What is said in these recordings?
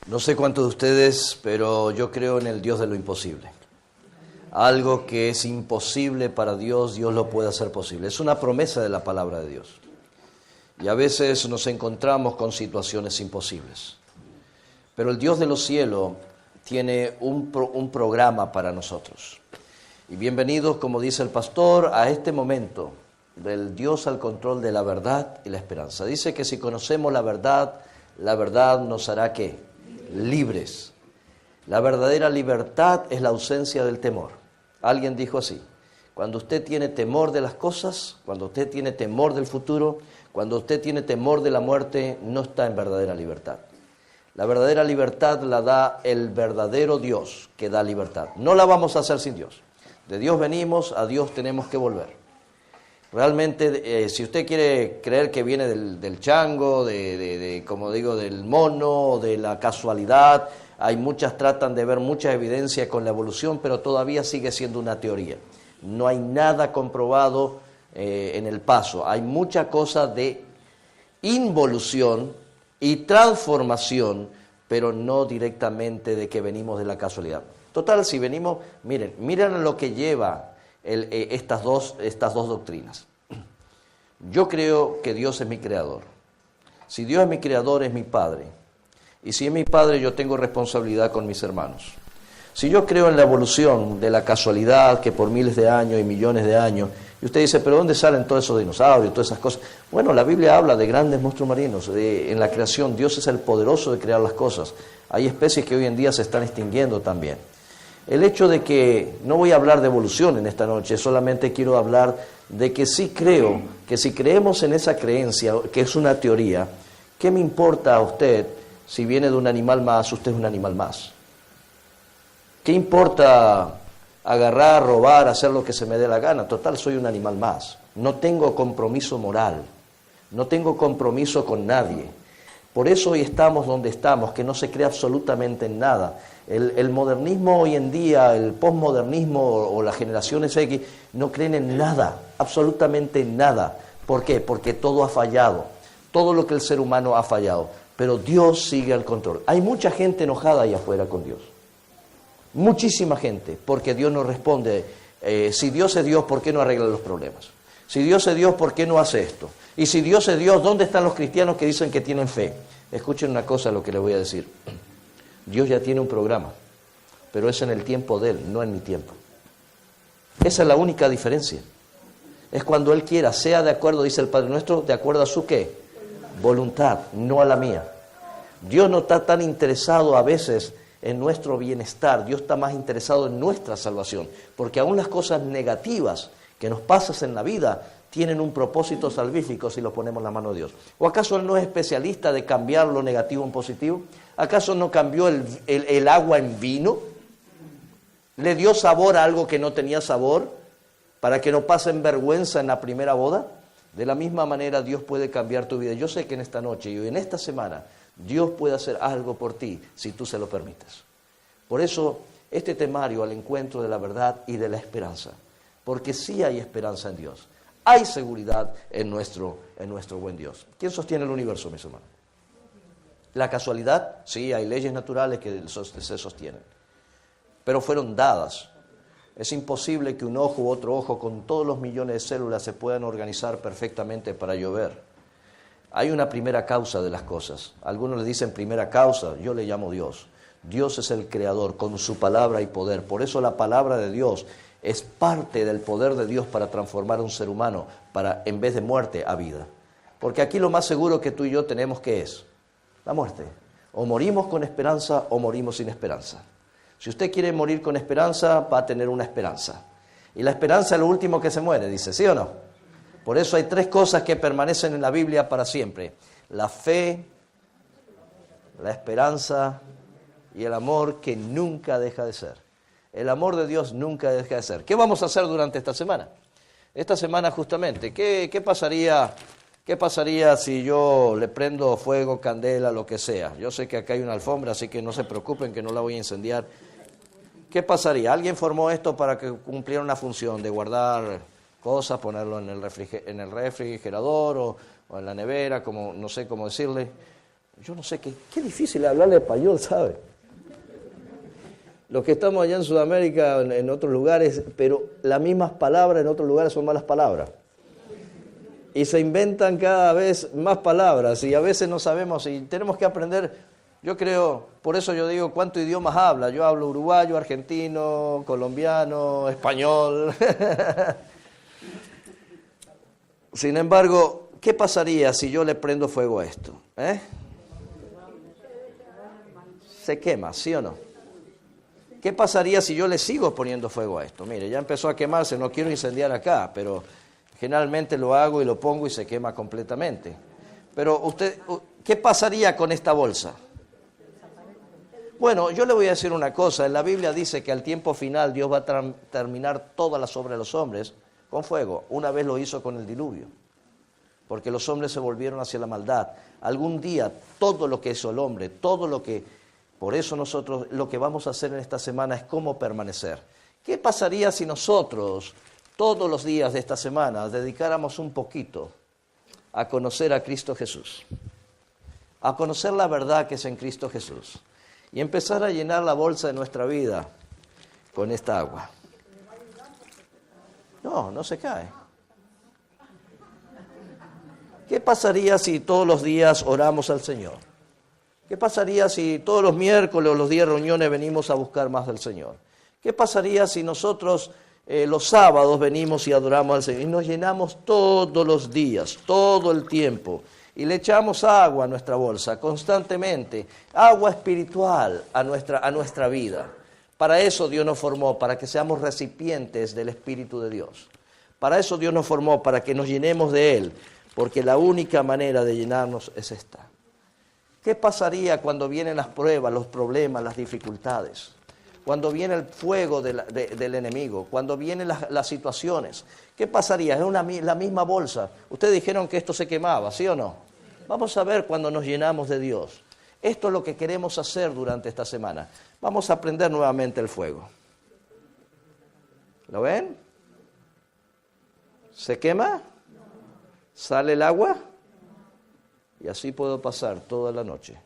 No sé cuántos de ustedes, pero yo creo en el Dios de lo imposible. Algo que es imposible para Dios, Dios lo puede hacer posible. Es una promesa de la palabra de Dios. Y a veces nos encontramos con situaciones imposibles. Pero el Dios de los cielos tiene un programa para nosotros. Y bienvenidos, como dice el pastor, a este momento del Dios al control de la verdad y la esperanza. Dice que si conocemos la verdad nos hará ¿qué? Libres. La verdadera libertad es la ausencia del temor. Alguien dijo así: cuando usted tiene temor de las cosas, cuando usted tiene temor del futuro, cuando usted tiene temor de la muerte, no está en verdadera libertad. La verdadera libertad la da el verdadero Dios que da libertad. No la vamos a hacer sin Dios. De Dios venimos, a Dios tenemos que volver. Realmente, si usted quiere creer que viene del chango, como digo, del mono, de la casualidad, tratan de ver mucha evidencia con la evolución, pero todavía sigue siendo una teoría. No hay nada comprobado en el paso. Hay mucha cosa de involución y transformación, pero no directamente de que venimos de la casualidad. Total, si venimos, miren lo que lleva estas dos doctrinas. Yo creo que Dios es mi creador. Si Dios es mi creador, es mi Padre. Y si es mi Padre, yo tengo responsabilidad con mis hermanos. Si yo creo en la evolución de la casualidad, que por miles de años y millones de años, y usted dice, ¿pero dónde salen todos esos dinosaurios, todas esas cosas? Bueno, la Biblia habla de grandes monstruos marinos, en la creación. Dios es el poderoso de crear las cosas. Hay especies que hoy en día se están extinguiendo también. El hecho de que, no voy a hablar de evolución en esta noche, solamente quiero hablar de que sí creo, que si creemos en esa creencia, que es una teoría, ¿qué me importa a usted si viene de un animal más, usted es un animal más? ¿Qué importa agarrar, robar, hacer lo que se me dé la gana? Total, soy un animal más. No tengo compromiso moral, no tengo compromiso con nadie. Por eso hoy estamos donde estamos, que no se cree absolutamente en nada. El modernismo hoy en día, el posmodernismo o las generaciones X, no creen en nada, absolutamente en nada. ¿Por qué? Porque todo ha fallado, todo lo que el ser humano ha fallado. Pero Dios sigue al control. Hay mucha gente enojada allá afuera con Dios. Muchísima gente, porque Dios no responde. Si Dios es Dios, ¿por qué no arregla los problemas? Si Dios es Dios, ¿por qué no hace esto? Y si Dios es Dios, ¿dónde están los cristianos que dicen que tienen fe? Escuchen una cosa, lo que les voy a decir. Dios ya tiene un programa, pero es en el tiempo de Él, no en mi tiempo. Esa es la única diferencia. Es cuando Él quiera, sea de acuerdo, dice el Padre Nuestro, de acuerdo a su ¿qué? Voluntad, no a la mía. Dios no está tan interesado a veces en nuestro bienestar. Dios está más interesado en nuestra salvación, porque aún las cosas negativas que nos pasan en la vida tienen un propósito salvífico si lo ponemos en la mano de Dios. ¿O acaso Él no es especialista de cambiar lo negativo en positivo? ¿Acaso no cambió el agua en vino? ¿Le dio sabor a algo que no tenía sabor para que no pasen vergüenza en la primera boda? De la misma manera Dios puede cambiar tu vida. Yo sé que en esta noche y en esta semana Dios puede hacer algo por ti si tú se lo permites. Por eso este temario al encuentro de la verdad y de la esperanza. Porque sí hay esperanza en Dios. Hay seguridad en nuestro buen Dios. ¿Quién sostiene el universo, mis hermanos? ¿La casualidad? Sí, hay leyes naturales que se sostienen. Pero fueron dadas. Es imposible que un ojo u otro ojo con todos los millones de células se puedan organizar perfectamente para llover. Hay una primera causa de las cosas. Algunos le dicen primera causa, yo le llamo Dios. Dios es el creador con su palabra y poder. Por eso la palabra de Dios es parte del poder de Dios para transformar a un ser humano, para en vez de muerte a vida. Porque aquí lo más seguro que tú y yo tenemos que es la muerte. O morimos con esperanza o morimos sin esperanza. Si usted quiere morir con esperanza, va a tener una esperanza. Y la esperanza es lo último que se muere, dice, ¿sí o no? Por eso hay 3 cosas que permanecen en la Biblia para siempre: la fe, la esperanza y el amor, que nunca deja de ser. El amor de Dios nunca deja de ser. ¿Qué vamos a hacer durante esta semana? Esta semana justamente, ¿qué pasaría si yo le prendo fuego, candela, lo que sea? Yo sé que acá hay una alfombra, así que no se preocupen que no la voy a incendiar. ¿Qué pasaría? Alguien formó esto para que cumpliera una función de guardar cosas, ponerlo en el refrigerador o en la nevera, como no sé cómo decirle. Yo no sé, qué difícil es hablarle español, ¿sabe? Los que estamos allá en Sudamérica, en otros lugares, pero las mismas palabras en otros lugares son malas palabras. Y se inventan cada vez más palabras y a veces no sabemos y tenemos que aprender. Yo creo, por eso yo digo, ¿cuántos idiomas habla? Yo hablo uruguayo, argentino, colombiano, español. Sin embargo, ¿qué pasaría si yo le prendo fuego a esto? Se quema, ¿sí o no? ¿Qué pasaría si yo le sigo poniendo fuego a esto? Mire, ya empezó a quemarse, no quiero incendiar acá, pero generalmente lo hago y lo pongo y se quema completamente. Pero usted, ¿qué pasaría con esta bolsa? Bueno, yo le voy a decir una cosa. En la Biblia dice que al tiempo final Dios va a terminar todas las obras de los hombres con fuego. Una vez lo hizo con el diluvio, porque los hombres se volvieron hacia la maldad. Algún día todo lo que hizo el hombre, todo lo que... Por eso nosotros lo que vamos a hacer en esta semana es cómo permanecer. ¿Qué pasaría si nosotros todos los días de esta semana dedicáramos un poquito a conocer a Cristo Jesús? A conocer la verdad que es en Cristo Jesús. Y empezar a llenar la bolsa de nuestra vida con esta agua. No se cae. ¿Qué pasaría si todos los días oramos al Señor? ¿Qué pasaría si todos los miércoles o los días de reuniones venimos a buscar más del Señor? ¿Qué pasaría si nosotros los sábados venimos y adoramos al Señor y nos llenamos todos los días, todo el tiempo? Y le echamos agua a nuestra bolsa constantemente, agua espiritual a nuestra vida. Para eso Dios nos formó, para que seamos recipientes del Espíritu de Dios. Para eso Dios nos formó, para que nos llenemos de Él, porque la única manera de llenarnos es esta. ¿Qué pasaría cuando vienen las pruebas, los problemas, las dificultades? Cuando viene el fuego del enemigo, cuando vienen las situaciones. ¿Qué pasaría? Es la misma bolsa. Ustedes dijeron que esto se quemaba, ¿sí o no? Vamos a ver cuando nos llenamos de Dios. Esto es lo que queremos hacer durante esta semana. Vamos a prender nuevamente el fuego. ¿Lo ven? ¿Se quema? ¿Sale el agua? Y así puedo pasar toda la noche.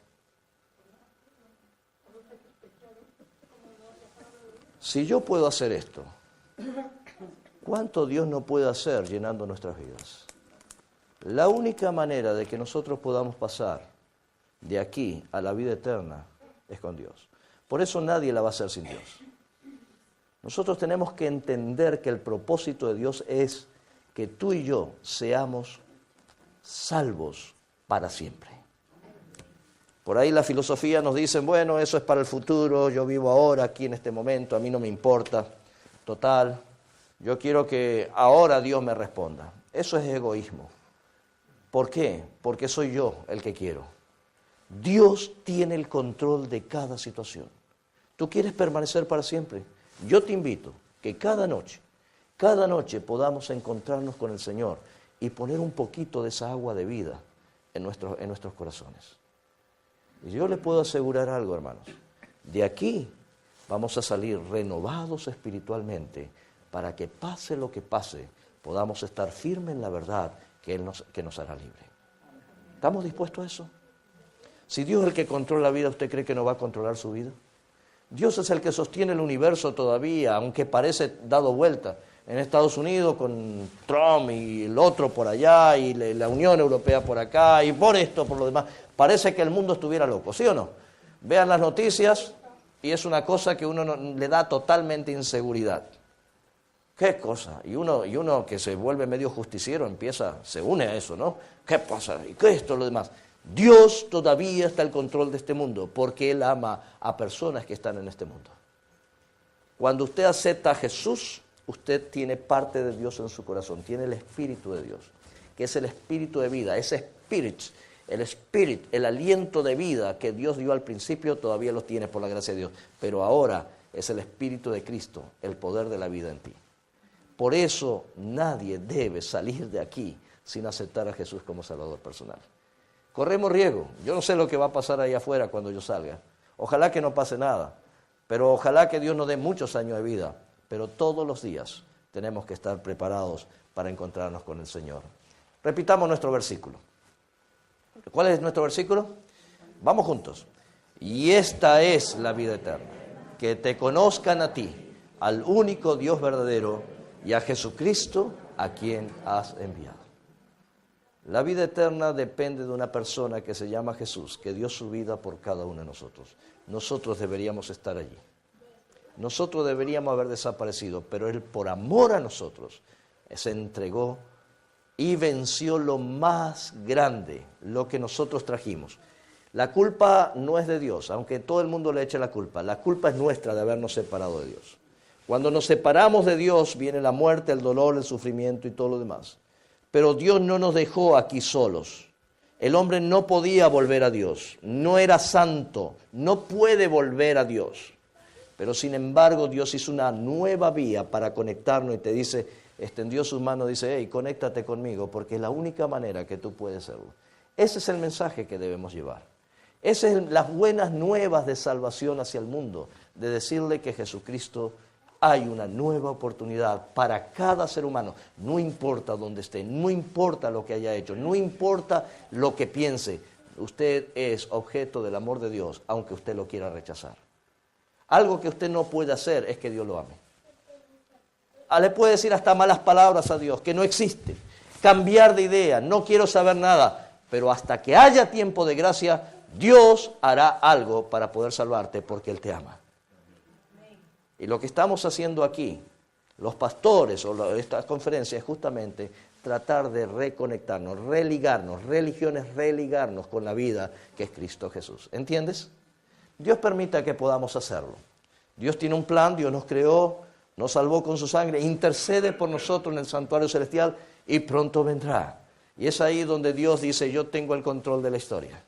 Si yo puedo hacer esto, ¿cuánto Dios no puede hacer llenando nuestras vidas? La única manera de que nosotros podamos pasar de aquí a la vida eterna es con Dios. Por eso nadie la va a hacer sin Dios. Nosotros tenemos que entender que el propósito de Dios es que tú y yo seamos salvos para siempre. Por ahí la filosofía nos dice, bueno, eso es para el futuro, yo vivo ahora, aquí en este momento, a mí no me importa. Total, yo quiero que ahora Dios me responda. Eso es egoísmo. ¿Por qué? Porque soy yo el que quiero. Dios tiene el control de cada situación. ¿Tú quieres permanecer para siempre? Yo te invito que cada noche podamos encontrarnos con el Señor y poner un poquito de esa agua de vida en nuestros corazones. Y yo le puedo asegurar algo, hermanos. De aquí vamos a salir renovados espiritualmente para que pase lo que pase, podamos estar firmes en la verdad que nos hará libre. ¿Estamos dispuestos a eso? Si Dios es el que controla la vida, ¿usted cree que no va a controlar su vida? Dios es el que sostiene el universo todavía, aunque parece dado vuelta. En Estados Unidos con Trump y el otro por allá y la Unión Europea por acá y por esto, por lo demás. Parece que el mundo estuviera loco, ¿sí o no? Vean las noticias y es una cosa que uno le da totalmente inseguridad. ¿Qué cosa? Y uno que se vuelve medio justiciero se une a eso, ¿no? ¿Qué pasa? ¿Y qué esto, lo demás? Dios todavía está al control de este mundo porque Él ama a personas que están en este mundo. Cuando usted acepta a Jesús, usted tiene parte de Dios en su corazón, tiene el Espíritu de Dios, que es el Espíritu de vida, ese Espíritu, el aliento de vida que Dios dio al principio, todavía lo tiene por la gracia de Dios, pero ahora es el Espíritu de Cristo, el poder de la vida en ti. Por eso nadie debe salir de aquí sin aceptar a Jesús como Salvador personal. Corremos riesgo, yo no sé lo que va a pasar ahí afuera cuando yo salga, ojalá que no pase nada, pero ojalá que Dios nos dé muchos años de vida. Pero todos los días tenemos que estar preparados para encontrarnos con el Señor. Repitamos nuestro versículo. ¿Cuál es nuestro versículo? Vamos juntos. Y esta es la vida eterna, que te conozcan a ti, al único Dios verdadero, y a Jesucristo, a quien has enviado. La vida eterna depende de una persona que se llama Jesús, que dio su vida por cada uno de nosotros. Nosotros deberíamos estar allí. Nosotros deberíamos haber desaparecido, pero Él, por amor a nosotros, se entregó y venció lo más grande, lo que nosotros trajimos. La culpa no es de Dios, aunque todo el mundo le eche la culpa es nuestra de habernos separado de Dios. Cuando nos separamos de Dios viene la muerte, el dolor, el sufrimiento y todo lo demás. Pero Dios no nos dejó aquí solos. El hombre no podía volver a Dios, no era santo, no puede volver a Dios. Pero sin embargo Dios hizo una nueva vía para conectarnos y te dice, extendió sus manos, dice, hey, conéctate conmigo porque es la única manera que tú puedes hacerlo. Ese es el mensaje que debemos llevar. Esas son las buenas nuevas de salvación hacia el mundo, de decirle que Jesucristo hay una nueva oportunidad para cada ser humano, no importa dónde esté, no importa lo que haya hecho, no importa lo que piense, usted es objeto del amor de Dios, aunque usted lo quiera rechazar. Algo que usted no puede hacer es que Dios lo ame. Le puede decir hasta malas palabras a Dios, que no existe, cambiar de idea, no quiero saber nada, pero hasta que haya tiempo de gracia, Dios hará algo para poder salvarte porque Él te ama. Y lo que estamos haciendo aquí, los pastores o estas conferencias, es justamente tratar de reconectarnos, religarnos, religiones, religarnos con la vida que es Cristo Jesús. ¿Entiendes? Dios permita que podamos hacerlo. Dios tiene un plan, Dios nos creó, nos salvó con su sangre, intercede por nosotros en el santuario celestial y pronto vendrá. Y es ahí donde Dios dice, yo tengo el control de la historia.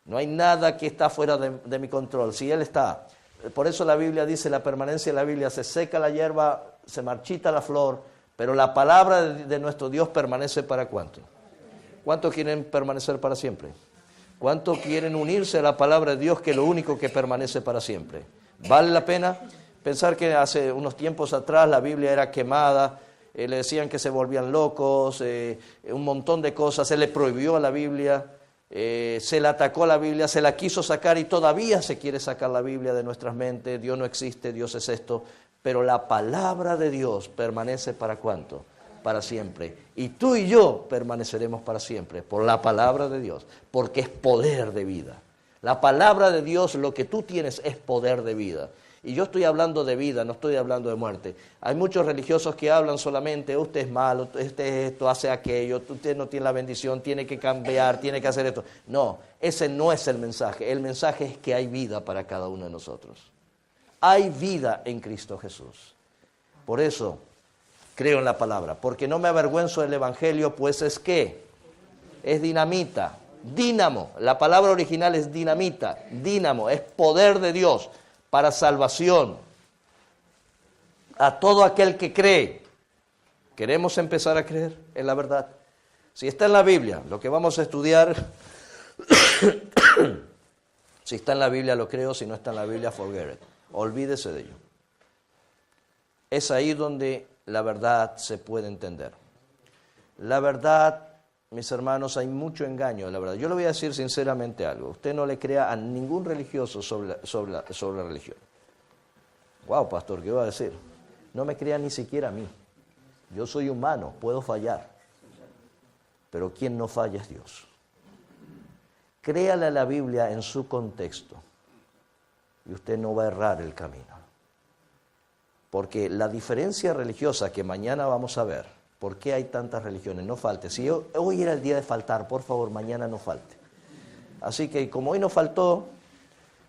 No hay nada que está fuera de mi control. Si Él está... Por eso la Biblia dice, la permanencia de la Biblia, se seca la hierba, se marchita la flor, pero la palabra de nuestro Dios permanece para ¿cuánto? ¿Cuántos quieren permanecer para siempre? ¿Cuántos quieren unirse a la palabra de Dios, que es lo único que permanece para siempre? ¿Vale la pena? Pensar que hace unos tiempos atrás la Biblia era quemada, le decían que se volvían locos, un montón de cosas, se le prohibió a la Biblia. Se le atacó a la Biblia, se la quiso sacar y todavía se quiere sacar la Biblia de nuestras mentes. Dios no existe, Dios es esto. Pero la palabra de Dios permanece para ¿cuánto? Para siempre. Y tú y yo permaneceremos para siempre por la palabra de Dios, porque es poder de vida. La palabra de Dios, lo que tú tienes es poder de vida. Y yo estoy hablando de vida, no estoy hablando de muerte. Hay muchos religiosos que hablan solamente, usted es malo, usted es esto, hace aquello, usted no tiene la bendición, tiene que cambiar, tiene que hacer esto. No, ese no es el mensaje. El mensaje es que hay vida para cada uno de nosotros. Hay vida en Cristo Jesús. Por eso creo en la palabra, porque no me avergüenzo del Evangelio, pues es que es dinamita, dínamo. La palabra original es dinamita, dínamo, es poder de Dios para salvación a todo aquel que cree. ¿Queremos empezar a creer en la verdad? Si está en la Biblia, lo que vamos a estudiar, si está en la Biblia lo creo, si no está en la Biblia, forget it. Olvídese de ello. Es ahí donde la verdad se puede entender. La verdad, mis hermanos, hay mucho engaño de la verdad. Yo le voy a decir sinceramente algo. Usted no le crea a ningún religioso sobre la religión. Wow, pastor, ¿qué va a decir? No me crea ni siquiera a mí. Yo soy humano, puedo fallar. Pero quien no falla es Dios. Créale a la Biblia en su contexto y usted no va a errar el camino. Porque la diferencia religiosa que mañana vamos a ver, ¿por qué hay tantas religiones? No falte. Si hoy era el día de faltar, por favor, mañana no falte. Así que como hoy no faltó,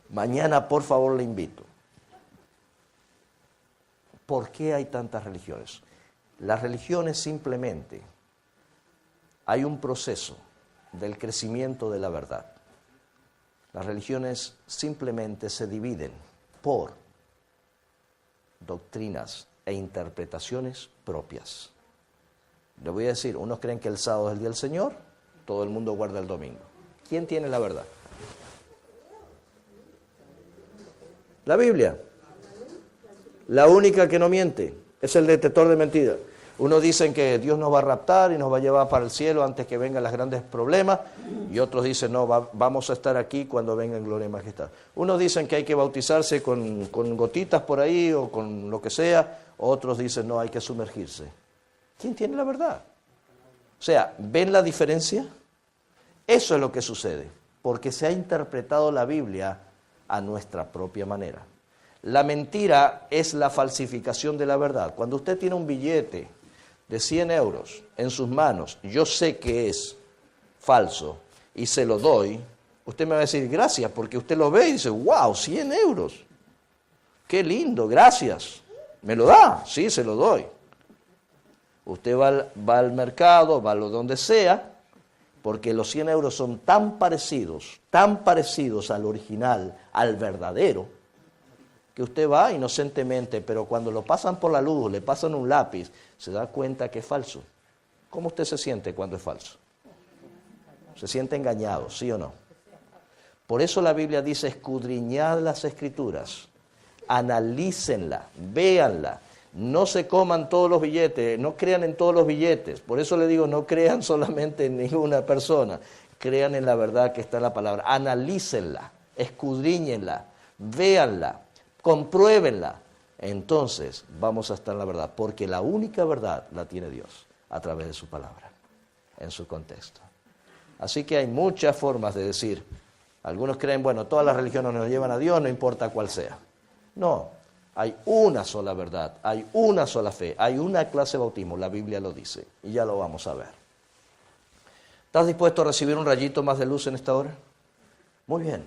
mañana por favor le invito. ¿Por qué hay tantas religiones? Las religiones simplemente hay un proceso del crecimiento de la verdad. Las religiones simplemente se dividen por doctrinas e interpretaciones propias. Le voy a decir, unos creen que el sábado es el día del Señor, todo el mundo guarda el domingo. ¿Quién tiene la verdad? La Biblia. La única que no miente es el detector de mentiras. Unos dicen que Dios nos va a raptar y nos va a llevar para el cielo antes que vengan los grandes problemas, y otros dicen, no, vamos a estar aquí cuando venga en gloria y majestad. Unos dicen que hay que bautizarse con gotitas por ahí o con lo que sea, otros dicen, no, hay que sumergirse. ¿Quién tiene la verdad? O sea, ¿ven la diferencia? Eso es lo que sucede, porque se ha interpretado la Biblia a nuestra propia manera. La mentira es la falsificación de la verdad. Cuando usted tiene un billete de 100 euros en sus manos, yo sé que es falso y se lo doy, usted me va a decir gracias, porque usted lo ve y dice, wow, 100 euros, qué lindo, gracias. ¿Me lo da? Sí, se lo doy. Usted va al mercado, va a donde sea, porque los 100 euros son tan parecidos al original, al verdadero, que usted va inocentemente, pero cuando lo pasan por la luz, le pasan un lápiz, se da cuenta que es falso. ¿Cómo usted se siente cuando es falso? ¿Se siente engañado, sí o no? Por eso la Biblia dice, escudriñad las Escrituras, analícenla, véanla, no se coman todos los billetes, no crean en todos los billetes. Por eso le digo, no crean solamente en ninguna persona, crean en la verdad que está en la palabra. Analícenla, escudriñenla, véanla, compruébenla. Entonces vamos a estar en la verdad, porque la única verdad la tiene Dios a través de su palabra, en su contexto. Así que hay muchas formas de decir. Algunos creen, bueno, todas las religiones nos llevan a Dios, no importa cuál sea. No, hay una sola verdad, hay una sola fe, hay una clase de bautismo, la Biblia lo dice, y ya lo vamos a ver. ¿Estás dispuesto a recibir un rayito más de luz en esta hora? Muy bien.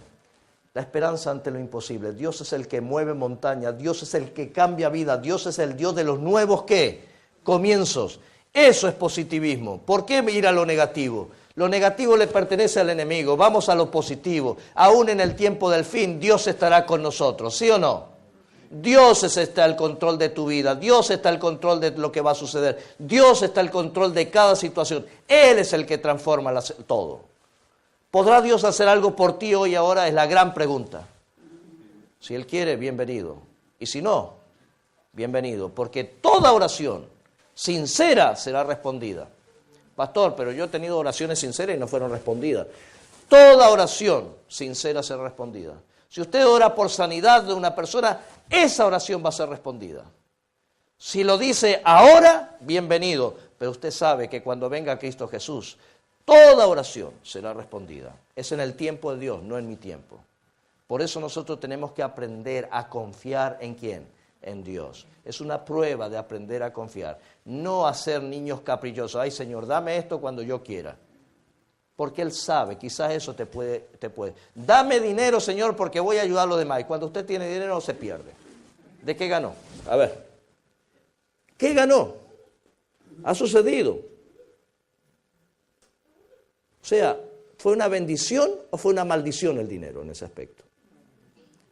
La esperanza ante lo imposible. Dios es el que mueve montañas, Dios es el que cambia vida, Dios es el Dios de los nuevos, ¿qué? Comienzos. Eso es positivismo. ¿Por qué ir a lo negativo? Lo negativo le pertenece al enemigo, vamos a lo positivo. Aún en el tiempo del fin, Dios estará con nosotros, ¿sí o no? Dios está al control de tu vida, Dios está al control de lo que va a suceder, Dios está al control de cada situación. Él es el que transforma todo. ¿Podrá Dios hacer algo por ti hoy ahora? Es la gran pregunta. Si Él quiere, bienvenido. Y si no, bienvenido, porque toda oración sincera será respondida. Pastor, pero yo he tenido oraciones sinceras y no fueron respondidas. Toda oración sincera será respondida. Si usted ora por sanidad de una persona, esa oración va a ser respondida. Si lo dice ahora, bienvenido. Pero usted sabe que cuando venga Cristo Jesús, toda oración será respondida. Es en el tiempo de Dios, no en mi tiempo. Por eso nosotros tenemos que aprender a confiar ¿en quién? En Dios. Es una prueba de aprender a confiar. No a ser niños caprichosos. Ay, Señor, dame esto cuando yo quiera. Porque Él sabe, quizás eso te puede. Dame dinero, Señor, porque voy a ayudar a los demás. Y cuando usted tiene dinero, se pierde. ¿De qué ganó? A ver. ¿Qué ganó? Ha sucedido. O sea, ¿fue una bendición o fue una maldición el dinero en ese aspecto?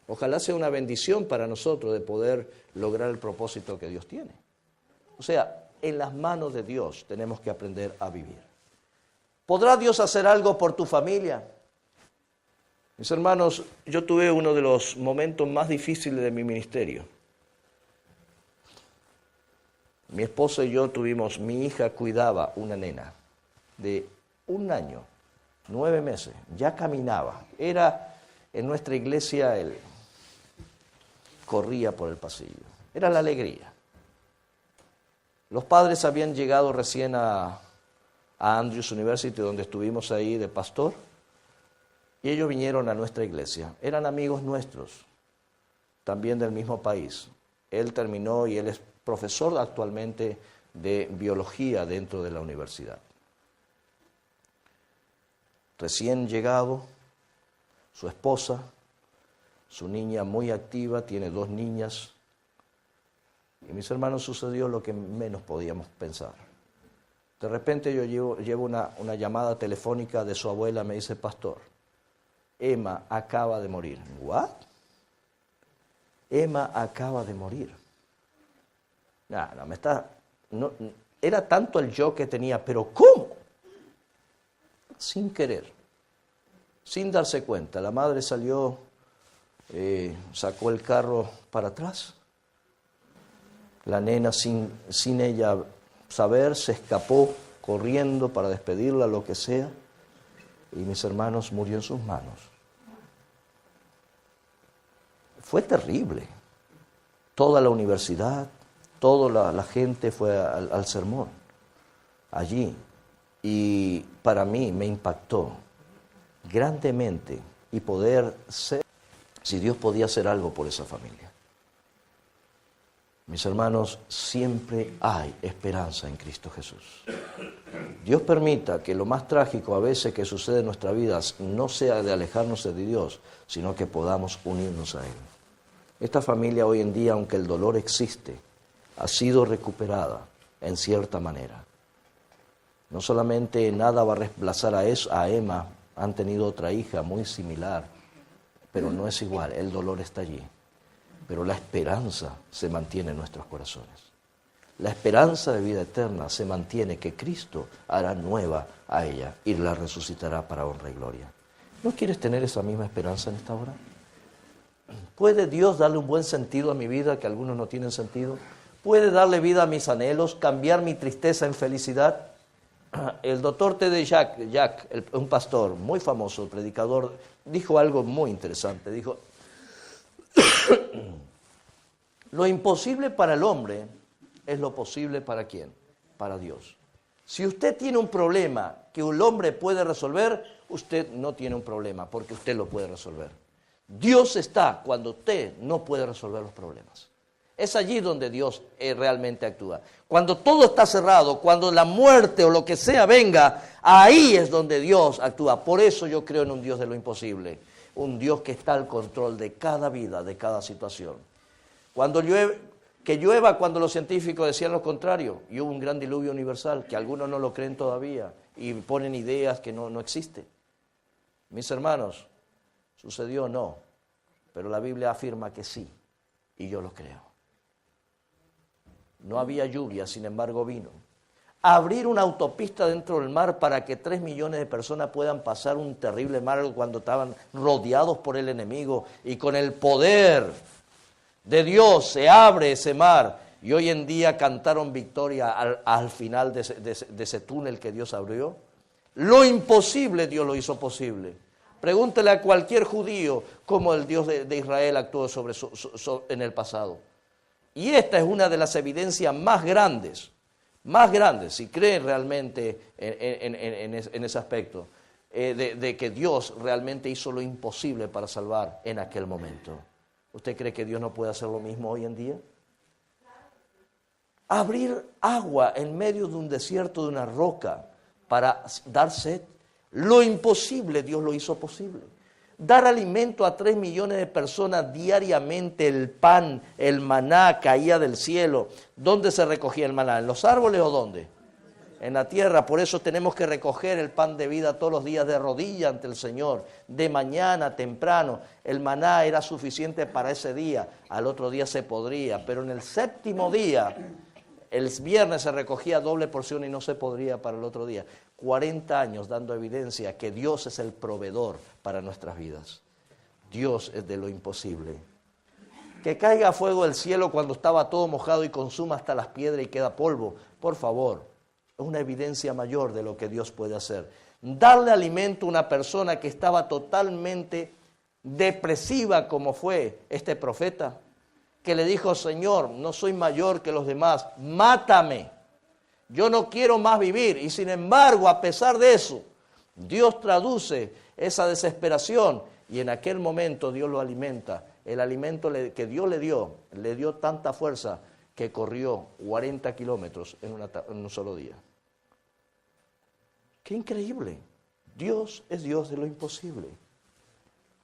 Ojalá sea una bendición para nosotros de poder lograr el propósito que Dios tiene. O sea, en las manos de Dios tenemos que aprender a vivir. ¿Podrá Dios hacer algo por tu familia? Mis hermanos, yo tuve uno de los momentos más difíciles de mi ministerio. Mi esposa y yo tuvimos, mi hija cuidaba una nena de 1 año, 9 meses, ya caminaba. Era en nuestra iglesia, él corría por el pasillo. Era la alegría. Los padres habían llegado recién a Andrews University, donde estuvimos ahí de pastor, y ellos vinieron a nuestra iglesia. Eran amigos nuestros, también del mismo país. Él terminó y él es profesor actualmente de biología dentro de la universidad. Recién llegado, su esposa, su niña muy activa, tiene 2 niñas. Y mis hermanos, sucedió lo que menos podíamos pensar. De repente yo llevo una llamada telefónica de su abuela, me dice, pastor, Emma acaba de morir. ¿What? Emma acaba de morir. No, era tanto el yo que tenía, pero ¿cómo? Sin querer, sin darse cuenta. La madre salió, sacó el carro para atrás. La nena sin ella saber, se escapó corriendo para despedirla, lo que sea, y mis hermanos, murió en sus manos. Fue terrible. Toda la universidad, toda la gente fue al sermón allí, y para mí me impactó grandemente y poder ser, si Dios podía hacer algo por esa familia. Mis hermanos, siempre hay esperanza en Cristo Jesús. Dios permita que lo más trágico a veces que sucede en nuestra vida no sea de alejarnos de Dios, sino que podamos unirnos a Él. Esta familia hoy en día, aunque el dolor existe, ha sido recuperada en cierta manera. No solamente nada va a reemplazar a Emma, han tenido otra hija muy similar, pero no es igual, el dolor está allí. Pero la esperanza se mantiene en nuestros corazones. La esperanza de vida eterna se mantiene, que Cristo hará nueva a ella y la resucitará para honra y gloria. ¿No quieres tener esa misma esperanza en esta hora? ¿Puede Dios darle un buen sentido a mi vida que algunos no tienen sentido? ¿Puede darle vida a mis anhelos, cambiar mi tristeza en felicidad? El doctor T.D. Jack, un pastor muy famoso, predicador, dijo algo muy interesante. Dijo, lo imposible para el hombre es lo posible para ¿quién? Para Dios. Si usted tiene un problema que el hombre puede resolver, usted no tiene un problema porque usted lo puede resolver. Dios está cuando usted no puede resolver los problemas. Es allí donde Dios realmente actúa. Cuando todo está cerrado, cuando la muerte o lo que sea venga, ahí es donde Dios actúa. Por eso yo creo en un Dios de lo imposible. Un Dios que está al control de cada vida, de cada situación. Cuando llueve, que llueva cuando los científicos decían lo contrario, y hubo un gran diluvio universal, que algunos no lo creen todavía, y ponen ideas que no existen. Mis hermanos, ¿sucedió? No, pero la Biblia afirma que sí, y yo lo creo. No había lluvia, sin embargo vino. Abrir una autopista dentro del mar para que 3 millones de personas puedan pasar un terrible mar cuando estaban rodeados por el enemigo, y con el poder de Dios se abre ese mar, y hoy en día cantaron victoria al final de ese túnel que Dios abrió. Lo imposible Dios lo hizo posible. Pregúntele a cualquier judío cómo el Dios de Israel actuó en el pasado. Y esta es una de las evidencias más grandes, si creen realmente en ese aspecto, de que Dios realmente hizo lo imposible para salvar en aquel momento. ¿Usted cree que Dios no puede hacer lo mismo hoy en día? Abrir agua en medio de un desierto, de una roca, para dar sed. Lo imposible Dios lo hizo posible. Dar alimento a 3 millones de personas diariamente, el pan, el maná caía del cielo. ¿Dónde se recogía el maná? ¿En los árboles o dónde? En la tierra. Por eso tenemos que recoger el pan de vida todos los días de rodillas ante el Señor, de mañana temprano. El maná era suficiente para ese día, al otro día se podría, pero en el 7º día, el viernes se recogía doble porción y no se podría para el otro día. 40 años dando evidencia que Dios es el proveedor para nuestras vidas. Dios es de lo imposible. Que caiga fuego del cielo cuando estaba todo mojado y consuma hasta las piedras y queda polvo, por favor, es una evidencia mayor de lo que Dios puede hacer. Darle alimento a una persona que estaba totalmente depresiva como fue este profeta, que le dijo, Señor, no soy mayor que los demás, mátame. Yo no quiero más vivir. Y sin embargo, a pesar de eso, Dios traduce esa desesperación y en aquel momento Dios lo alimenta. El alimento que Dios le dio tanta fuerza que corrió 40 kilómetros en un solo día. ¡Qué increíble! Dios es Dios de lo imposible.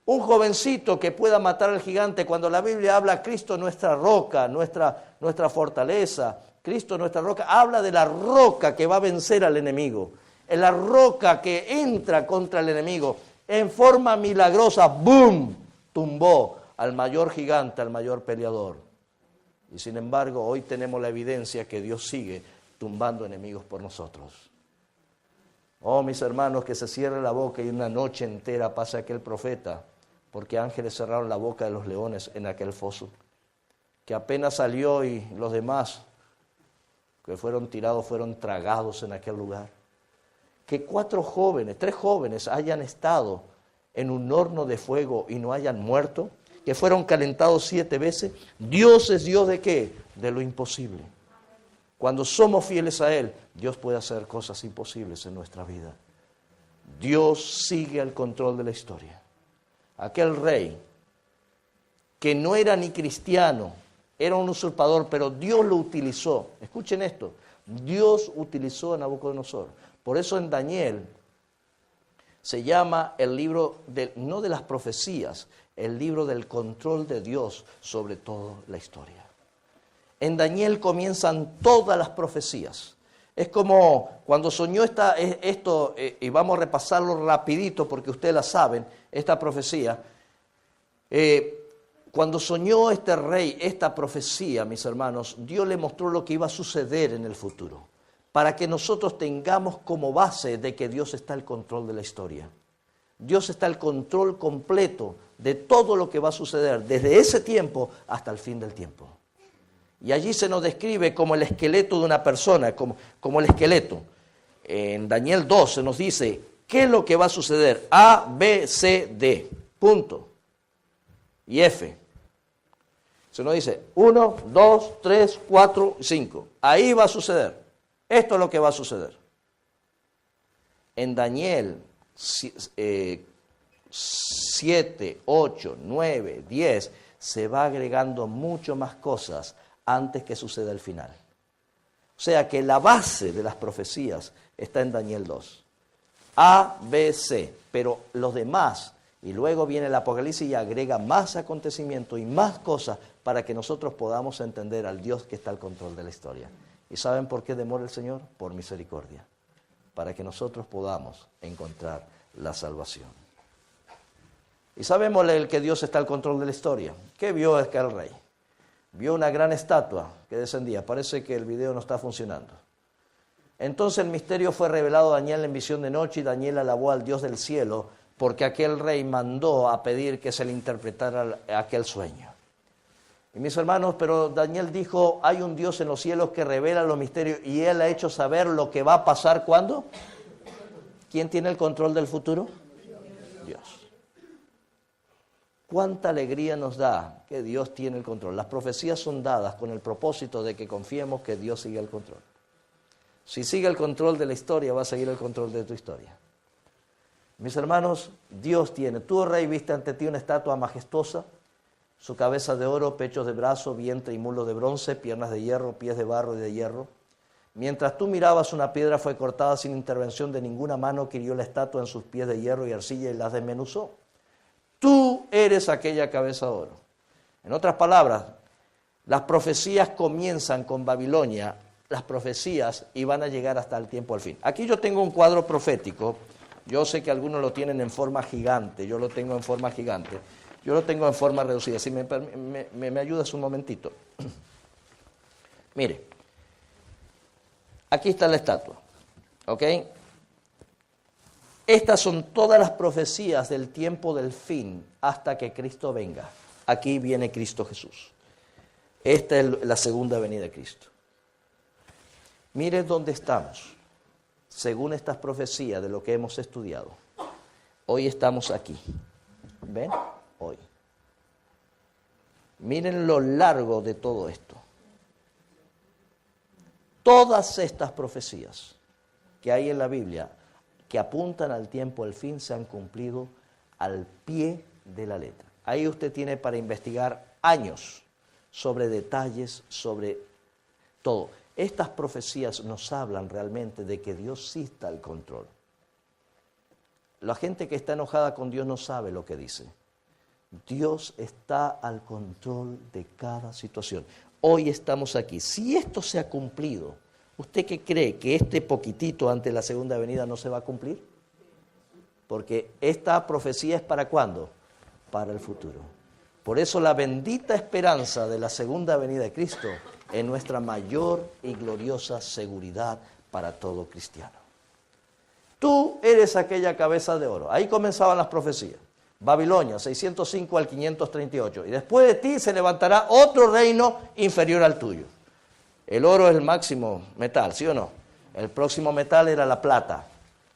Un jovencito que pueda matar al gigante, cuando la Biblia habla Cristo nuestra roca, nuestra fortaleza, Cristo nuestra roca, habla de la roca que va a vencer al enemigo, en la roca que entra contra el enemigo, en forma milagrosa, ¡boom!, tumbó al mayor gigante, al mayor peleador. Y sin embargo, hoy tenemos la evidencia que Dios sigue tumbando enemigos por nosotros. Oh, mis hermanos, que se cierre la boca y una noche entera pasa aquel profeta, porque ángeles cerraron la boca de los leones en aquel foso, que apenas salió y los demás que fueron tirados, fueron tragados en aquel lugar. Que 3 jóvenes hayan estado en un horno de fuego y no hayan muerto, que fueron calentados 7 veces. Dios es Dios ¿de qué? De lo imposible. Cuando somos fieles a Él, Dios puede hacer cosas imposibles en nuestra vida. Dios sigue al control de la historia. Aquel rey, que no era ni cristiano, era un usurpador, pero Dios lo utilizó. Escuchen esto, Dios utilizó a Nabucodonosor. Por eso en Daniel se llama el libro, no de las profecías, el libro del control de Dios sobre toda la historia. En Daniel comienzan todas las profecías. Es como cuando soñó esto, y vamos a repasarlo rapidito porque ustedes la saben, esta profecía. Cuando soñó este rey esta profecía, mis hermanos, Dios le mostró lo que iba a suceder en el futuro, para que nosotros tengamos como base de que Dios está al control de la historia. Dios está al control completo de todo lo que va a suceder, desde ese tiempo hasta el fin del tiempo. Y allí se nos describe como el esqueleto de una persona, como el esqueleto. En Daniel 2 se nos dice, ¿qué es lo que va a suceder? A, B, C, D, punto. Y F. Se nos dice 1, 2, 3, 4, 5. Ahí va a suceder. Esto es lo que va a suceder. En Daniel 7, 8, 9, 10 se va agregando mucho más cosas antes que suceda el final. O sea que la base de las profecías está en Daniel 2. A, B, C. Pero los demás, y luego viene el Apocalipsis y agrega más acontecimientos y más cosas para que nosotros podamos entender al Dios que está al control de la historia. ¿Y saben por qué demora el Señor? Por misericordia, para que nosotros podamos encontrar la salvación. Y sabemos el que Dios está al control de la historia. ¿Qué vio aquel rey? Vio una gran estatua que descendía. Parece que el video no está funcionando. Entonces el misterio fue revelado a Daniel en visión de noche y Daniel alabó al Dios del cielo porque aquel rey mandó a pedir que se le interpretara aquel sueño. Y mis hermanos, pero Daniel dijo, hay un Dios en los cielos que revela los misterios y Él ha hecho saber lo que va a pasar ¿cuándo? ¿Quién tiene el control del futuro? Dios. Cuánta alegría nos da que Dios tiene el control. Las profecías son dadas con el propósito de que confiemos que Dios sigue el control. Si sigue el control de la historia, va a seguir el control de tu historia. Mis hermanos, Dios tiene. Tú, rey, viste ante ti una estatua majestuosa, su cabeza de oro, pechos de brazo, vientre y muslo de bronce, piernas de hierro, pies de barro y de hierro. Mientras tú mirabas, una piedra fue cortada sin intervención de ninguna mano que hirió la estatua en sus pies de hierro y arcilla y las desmenuzó. Tú eres aquella cabeza de oro. En otras palabras, las profecías comienzan con Babilonia, las profecías y van a llegar hasta el tiempo al fin. Aquí yo tengo un cuadro profético. Yo sé que algunos lo tienen en forma gigante, yo lo tengo en forma gigante. Yo lo tengo en forma reducida. Si me ayudas un momentito. Mire, aquí está la estatua, ¿ok? Estas son todas las profecías del tiempo del fin hasta que Cristo venga. Aquí viene Cristo Jesús. Esta es la segunda venida de Cristo. Mire dónde estamos, según estas profecías de lo que hemos estudiado. Hoy estamos aquí. ¿Ven? Hoy. Miren lo largo de todo esto. Todas estas profecías que hay en la Biblia que apuntan al tiempo del fin se han cumplido al pie de la letra. Ahí usted tiene para investigar años sobre detalles, sobre todo. Estas profecías nos hablan realmente de que Dios sí está al control. La gente que está enojada con Dios no sabe lo que dice. Dios está al control de cada situación. Hoy estamos aquí. Si esto se ha cumplido, ¿usted qué cree? ¿Que este poquitito antes de la segunda venida no se va a cumplir? Porque esta profecía es ¿para cuándo? Para el futuro. Por eso la bendita esperanza de la segunda venida de Cristo es nuestra mayor y gloriosa seguridad para todo cristiano. Tú eres aquella cabeza de oro. Ahí comenzaban las profecías. Babilonia, 605 al 538. Y después de ti se levantará otro reino inferior al tuyo. El oro es el máximo metal, ¿sí o no? El próximo metal era la plata.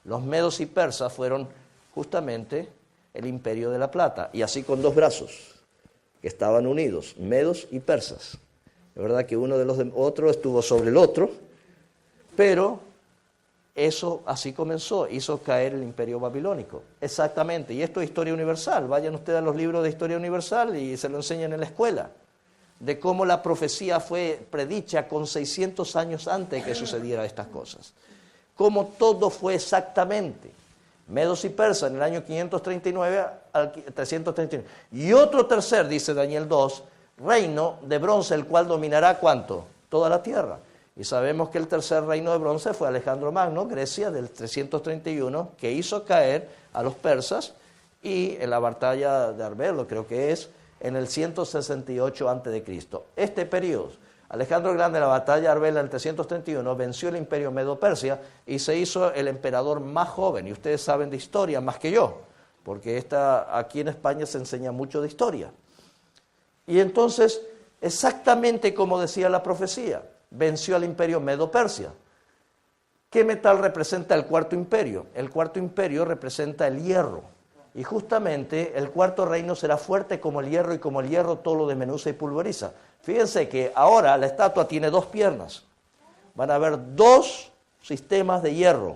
Los medos y persas fueron justamente el imperio de la plata, y así con dos brazos que estaban unidos, medos y persas. Es verdad que uno de los otros estuvo sobre el otro, pero eso así comenzó, hizo caer el imperio babilónico. Exactamente, y esto es historia universal. Vayan ustedes a los libros de historia universal y se lo enseñan en la escuela, de cómo la profecía fue predicha con 600 años antes de que sucedieran estas cosas. Cómo todo fue exactamente. Medos y persas en el año 539 al 339. Y otro tercer, dice Daniel 2, reino de bronce, el cual dominará ¿cuánto? Toda la tierra. Y sabemos que el tercer reino de bronce fue Alejandro Magno, Grecia, del 331, que hizo caer a los persas, y en la batalla de Arbelo, creo que es, en el 168 a.C. Este periodo, Alejandro el Grande, en la batalla de Arbela en el 331, venció el imperio Medo-Persia y se hizo el emperador más joven. Y ustedes saben de historia más que yo, porque aquí en España se enseña mucho de historia. Y entonces, exactamente como decía la profecía, venció al imperio Medo-Persia. ¿Qué metal representa el cuarto imperio? El cuarto imperio representa el hierro. Y justamente el cuarto reino será fuerte como el hierro, y como el hierro todo lo desmenuza y pulveriza. Fíjense que ahora la estatua tiene dos piernas. Van a haber dos sistemas de hierro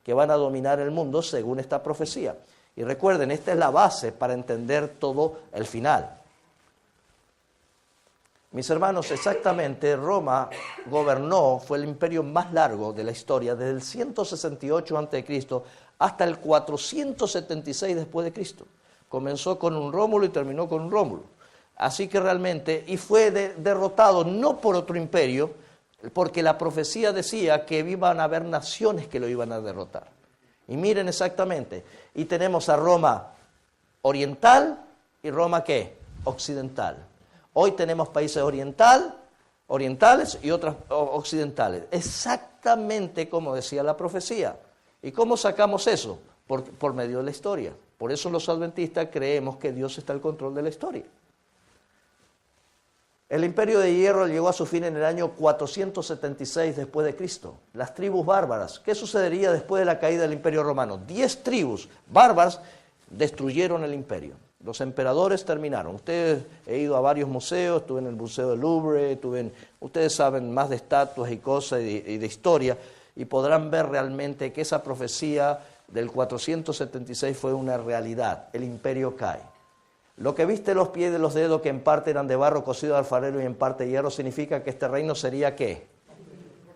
que van a dominar el mundo según esta profecía. Y recuerden, esta es la base para entender todo el final. Mis hermanos, exactamente, Roma gobernó, fue el imperio más largo de la historia, desde el 168 a.C. hasta el 476 después de Cristo. Comenzó con un Rómulo y terminó con un Rómulo. Así que realmente, y fue derrotado no por otro imperio, porque la profecía decía que iban a haber naciones que lo iban a derrotar. Y miren exactamente, y tenemos a Roma oriental y Roma ¿qué? Occidental. Hoy tenemos países orientales y otros occidentales, exactamente como decía la profecía. ¿Y cómo sacamos eso? Por medio de la historia. Por eso los adventistas creemos que Dios está al control de la historia. El imperio de hierro llegó a su fin en el año 476 después de Cristo. Las tribus bárbaras. ¿Qué sucedería después de la caída del imperio romano? 10 tribus bárbaras destruyeron el imperio. Los emperadores terminaron. Ustedes, he ido a varios museos, estuve en el Museo del Louvre, ustedes saben más de estatuas y cosas y de historia, y podrán ver realmente que esa profecía del 476 fue una realidad. El imperio cae. Lo que viste los pies de los dedos, que en parte eran de barro cocido de alfarero y en parte de hierro, significa que este reino sería ¿qué?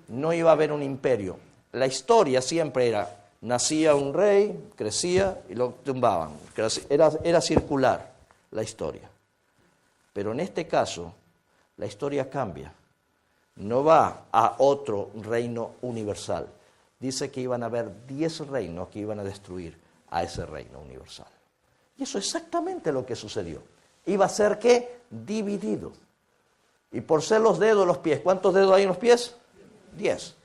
No iba a haber un imperio. La historia siempre era: nacía un rey, crecía y lo tumbaban. Era circular la historia. Pero en este caso, la historia cambia. No va a otro reino universal. Dice que iban a haber 10 reinos que iban a destruir a ese reino universal. Y eso es exactamente lo que sucedió. Iba a ser ¿qué? Dividido. Y por ser los dedos, los pies. ¿Cuántos dedos hay en los pies? 10.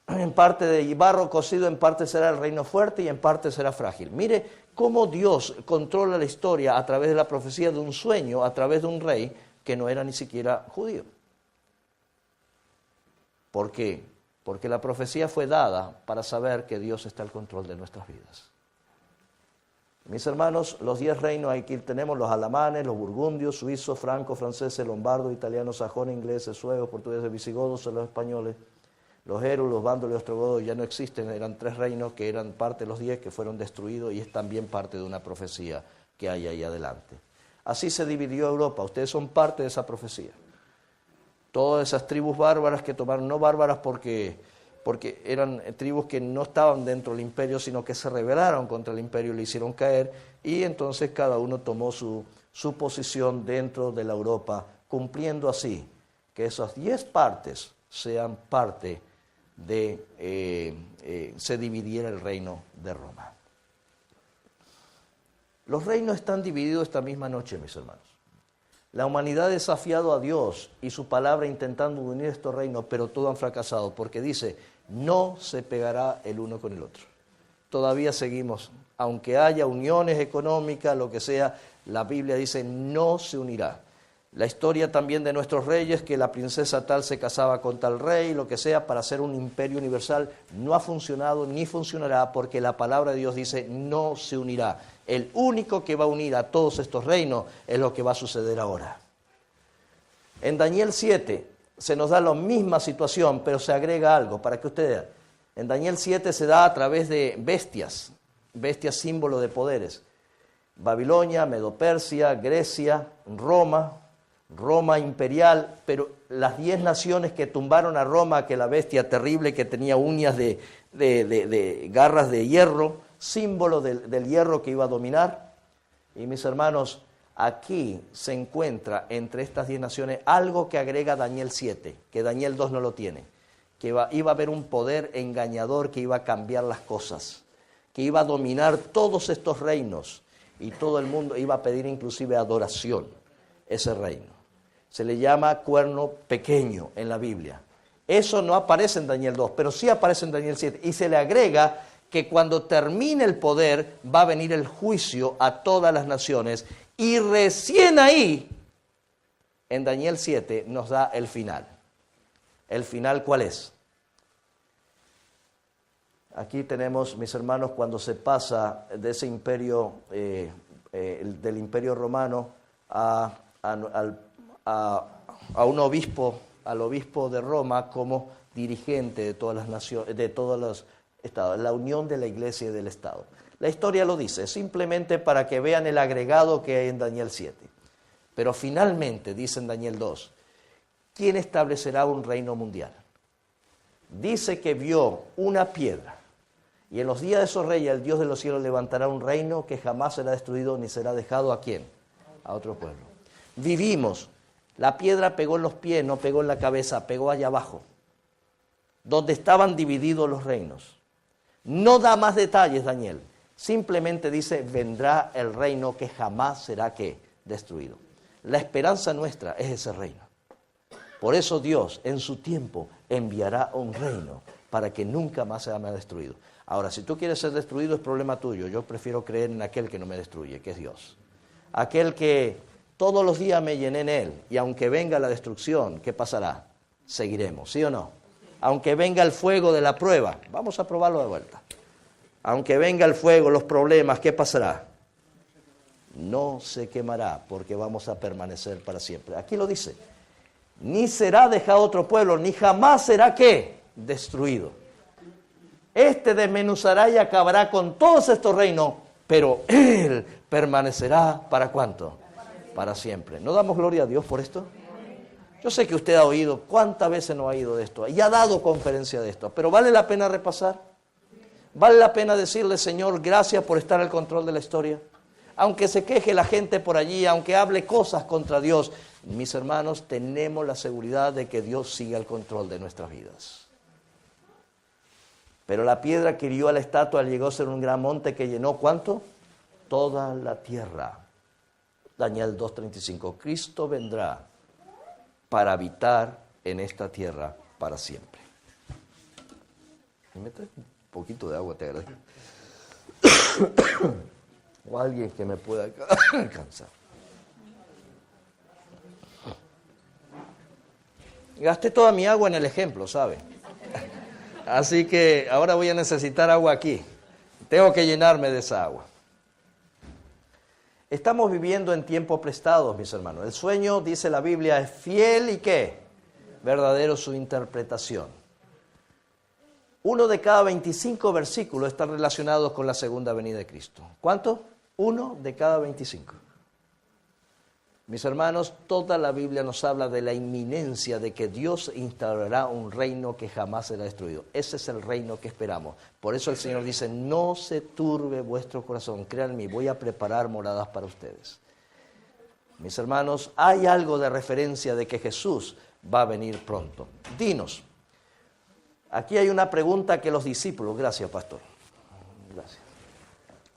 En parte de barro cocido, en parte será el reino fuerte y en parte será frágil. Mire cómo Dios controla la historia a través de la profecía de un sueño, a través de un rey que no era ni siquiera judío. ¿Por qué? Porque la profecía fue dada para saber que Dios está al control de nuestras vidas. Mis hermanos, los 10 reinos, aquí tenemos los alamanes, los burgundios, suizos, francos, franceses, lombardos, italianos, sajones, ingleses, suevos, portugueses, visigodos, los españoles. Los Eros, los vándalos y los ostrogodos ya no existen, eran 3 reinos que eran parte de los 10 que fueron destruidos, y es también parte de una profecía que hay ahí adelante. Así se dividió Europa, ustedes son parte de esa profecía. Todas esas tribus bárbaras que tomaron, no bárbaras porque eran tribus que no estaban dentro del imperio, sino que se rebelaron contra el imperio y le hicieron caer, y entonces cada uno tomó su posición dentro de la Europa, cumpliendo así que esas 10 partes sean parte se dividiera el reino de Roma. Los reinos están divididos esta misma noche, mis hermanos. La humanidad ha desafiado a Dios y su palabra intentando unir estos reinos, pero todos han fracasado, porque dice, no se pegará el uno con el otro. Todavía seguimos, aunque haya uniones económicas, lo que sea, la Biblia dice, no se unirá. La historia también de nuestros reyes, que la princesa tal se casaba con tal rey, lo que sea, para hacer un imperio universal, no ha funcionado ni funcionará porque la palabra de Dios dice no se unirá. El único que va a unir a todos estos reinos es lo que va a suceder ahora. En Daniel 7 se nos da la misma situación, pero se agrega algo para que ustedes vean. En Daniel 7 se da a través de bestias símbolo de poderes. Babilonia, Medo-Persia, Grecia, Roma imperial, pero las 10 naciones que tumbaron a Roma, que la bestia terrible que tenía uñas de garras de hierro, símbolo del hierro que iba a dominar. Y mis hermanos, aquí se encuentra entre estas 10 naciones algo que agrega Daniel 7, que Daniel 2 no lo tiene, que iba a haber un poder engañador que iba a cambiar las cosas, que iba a dominar todos estos reinos y todo el mundo iba a pedir inclusive adoración, ese reino. Se le llama cuerno pequeño en la Biblia. Eso no aparece en Daniel 2, pero sí aparece en Daniel 7. Y se le agrega que cuando termine el poder va a venir el juicio a todas las naciones. Y recién ahí, en Daniel 7, nos da el final. ¿El final cuál es? Aquí tenemos, mis hermanos, cuando se pasa de ese imperio, del imperio romano a un obispo, al obispo de Roma como dirigente de todas las naciones, de todos los estados, la unión de la iglesia y del Estado. La historia lo dice, simplemente para que vean el agregado que hay en Daniel 7. Pero finalmente, dice en Daniel 2, ¿quién establecerá un reino mundial? Dice que vio una piedra, y en los días de esos reyes el Dios de los cielos levantará un reino que jamás será destruido ni será dejado ¿a quién? A otro pueblo. Vivimos, la piedra pegó en los pies, no pegó en la cabeza, pegó allá abajo, donde estaban divididos los reinos. No da más detalles Daniel, simplemente dice, vendrá el reino que jamás será ¿qué? Destruido. La esperanza nuestra es ese reino. Por eso Dios en su tiempo enviará un reino para que nunca más sea destruido. Ahora, si tú quieres ser destruido es problema tuyo. Yo prefiero creer en aquel que no me destruye, que es Dios. Aquel que todos los días me llené en Él, y aunque venga la destrucción, ¿qué pasará? Seguiremos, ¿sí o no? Aunque venga el fuego de la prueba, vamos a probarlo de vuelta. Aunque venga el fuego, los problemas, ¿qué pasará? No se quemará, porque vamos a permanecer para siempre. Aquí lo dice, ni será dejado otro pueblo, ni jamás será, ¿qué? Destruido. Este desmenuzará y acabará con todos estos reinos, pero Él permanecerá, ¿para cuánto? Para siempre. ¿No damos gloria a Dios por esto? Yo sé que usted ha oído, ¿cuántas veces no ha oído de esto? Y ha dado conferencia de esto, pero ¿vale la pena repasar? ¿Vale la pena decirle, Señor, gracias por estar al control de la historia? Aunque se queje la gente por allí, aunque hable cosas contra Dios, mis hermanos, tenemos la seguridad de que Dios sigue al control de nuestras vidas. Pero la piedra que hirió a la estatua llegó a ser un gran monte que llenó, ¿cuánto? Toda la tierra. Daniel 2:35, Cristo vendrá para habitar en esta tierra para siempre. ¿Me traes un poquito de agua? Te agradezco. O alguien que me pueda alcanzar. Gasté toda mi agua en el ejemplo, ¿sabe? Así que ahora voy a necesitar agua aquí. Tengo que llenarme de esa agua. Estamos viviendo en tiempos prestados, mis hermanos. El sueño, dice la Biblia, es fiel y ¿qué? Verdadero su interpretación. 1 de cada 25 versículos están relacionados con la segunda venida de Cristo. ¿Cuánto? 1 de cada 25. Mis hermanos, toda la Biblia nos habla de la inminencia de que Dios instaurará un reino que jamás será destruido. Ese es el reino que esperamos. Por eso el Señor dice, no se turbe vuestro corazón. Créanme, voy a preparar moradas para ustedes. Mis hermanos, hay algo de referencia de que Jesús va a venir pronto. Dinos, aquí hay una pregunta que los discípulos, gracias pastor, gracias.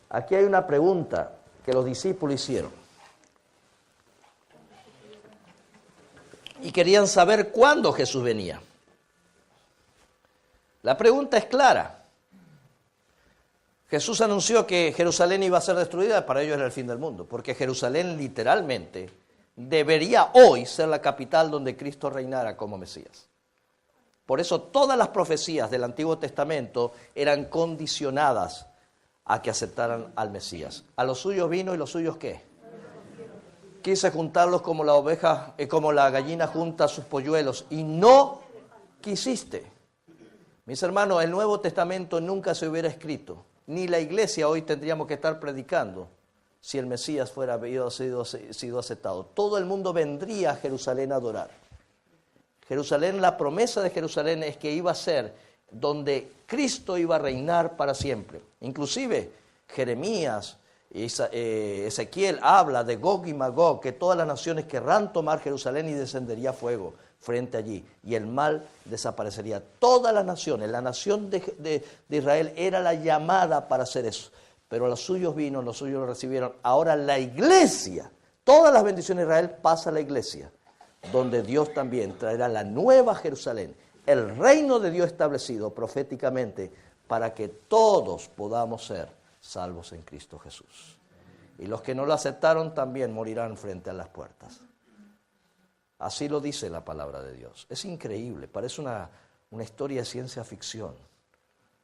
Aquí hay una pregunta que los discípulos hicieron. Y querían saber cuándo Jesús venía. La pregunta es clara. Jesús anunció que Jerusalén iba a ser destruida, para ellos era el fin del mundo, porque Jerusalén literalmente debería hoy ser la capital donde Cristo reinara como Mesías. Por eso todas las profecías del Antiguo Testamento eran condicionadas a que aceptaran al Mesías. A los suyos vino y los suyos ¿qué? Quise juntarlos como la oveja, como la gallina junta sus polluelos, y no quisiste. Mis hermanos, el Nuevo Testamento nunca se hubiera escrito, ni la iglesia hoy tendríamos que estar predicando si el Mesías fuera sido aceptado. Todo el mundo vendría a Jerusalén a adorar. Jerusalén, la promesa de Jerusalén es que iba a ser donde Cristo iba a reinar para siempre. Inclusive Jeremías, Ezequiel habla de Gog y Magog, que todas las naciones querrán tomar Jerusalén y descendería fuego frente allí, y el mal desaparecería. Todas las naciones, la nación de Israel era la llamada para hacer eso, pero los suyos vino, los suyos lo recibieron. Ahora la iglesia, todas las bendiciones de Israel pasa a la iglesia, donde Dios también traerá la nueva Jerusalén, el reino de Dios establecido proféticamente para que todos podamos ser salvos en Cristo Jesús. Y los que no lo aceptaron también morirán frente a las puertas. Así lo dice la palabra de Dios. Es increíble, parece una historia de ciencia ficción,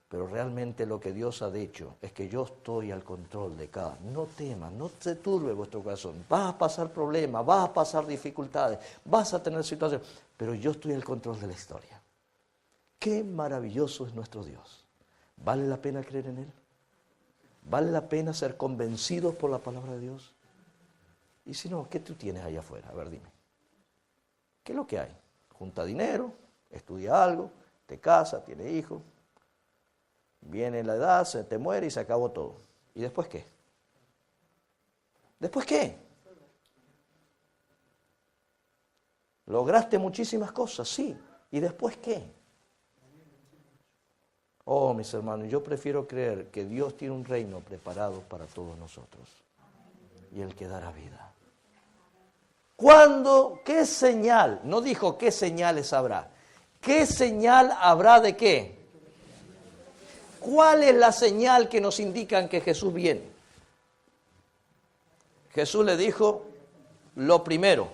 pero realmente lo que Dios ha dicho es que yo estoy al control de cada. No temas, no se turbe vuestro corazón. Vas a pasar problemas, vas a pasar dificultades, vas a tener situaciones, pero yo estoy al control de la historia. Qué maravilloso es nuestro Dios. ¿Vale la pena creer en Él? ¿Vale la pena ser convencidos por la palabra de Dios? Y si no, ¿qué tú tienes allá afuera? A ver, dime. ¿Qué es lo que hay? Junta dinero, estudia algo, te casa, tiene hijos, viene la edad, se te muere y se acabó todo. ¿Y después qué? ¿Después qué? Lograste muchísimas cosas, sí. ¿Y después qué? Oh, mis hermanos, yo prefiero creer que Dios tiene un reino preparado para todos nosotros y el que dará vida. ¿Cuándo? ¿Qué señal? No dijo qué señales habrá. ¿Qué señal habrá de qué? ¿Cuál es la señal que nos indican que Jesús viene? Jesús le dijo lo primero.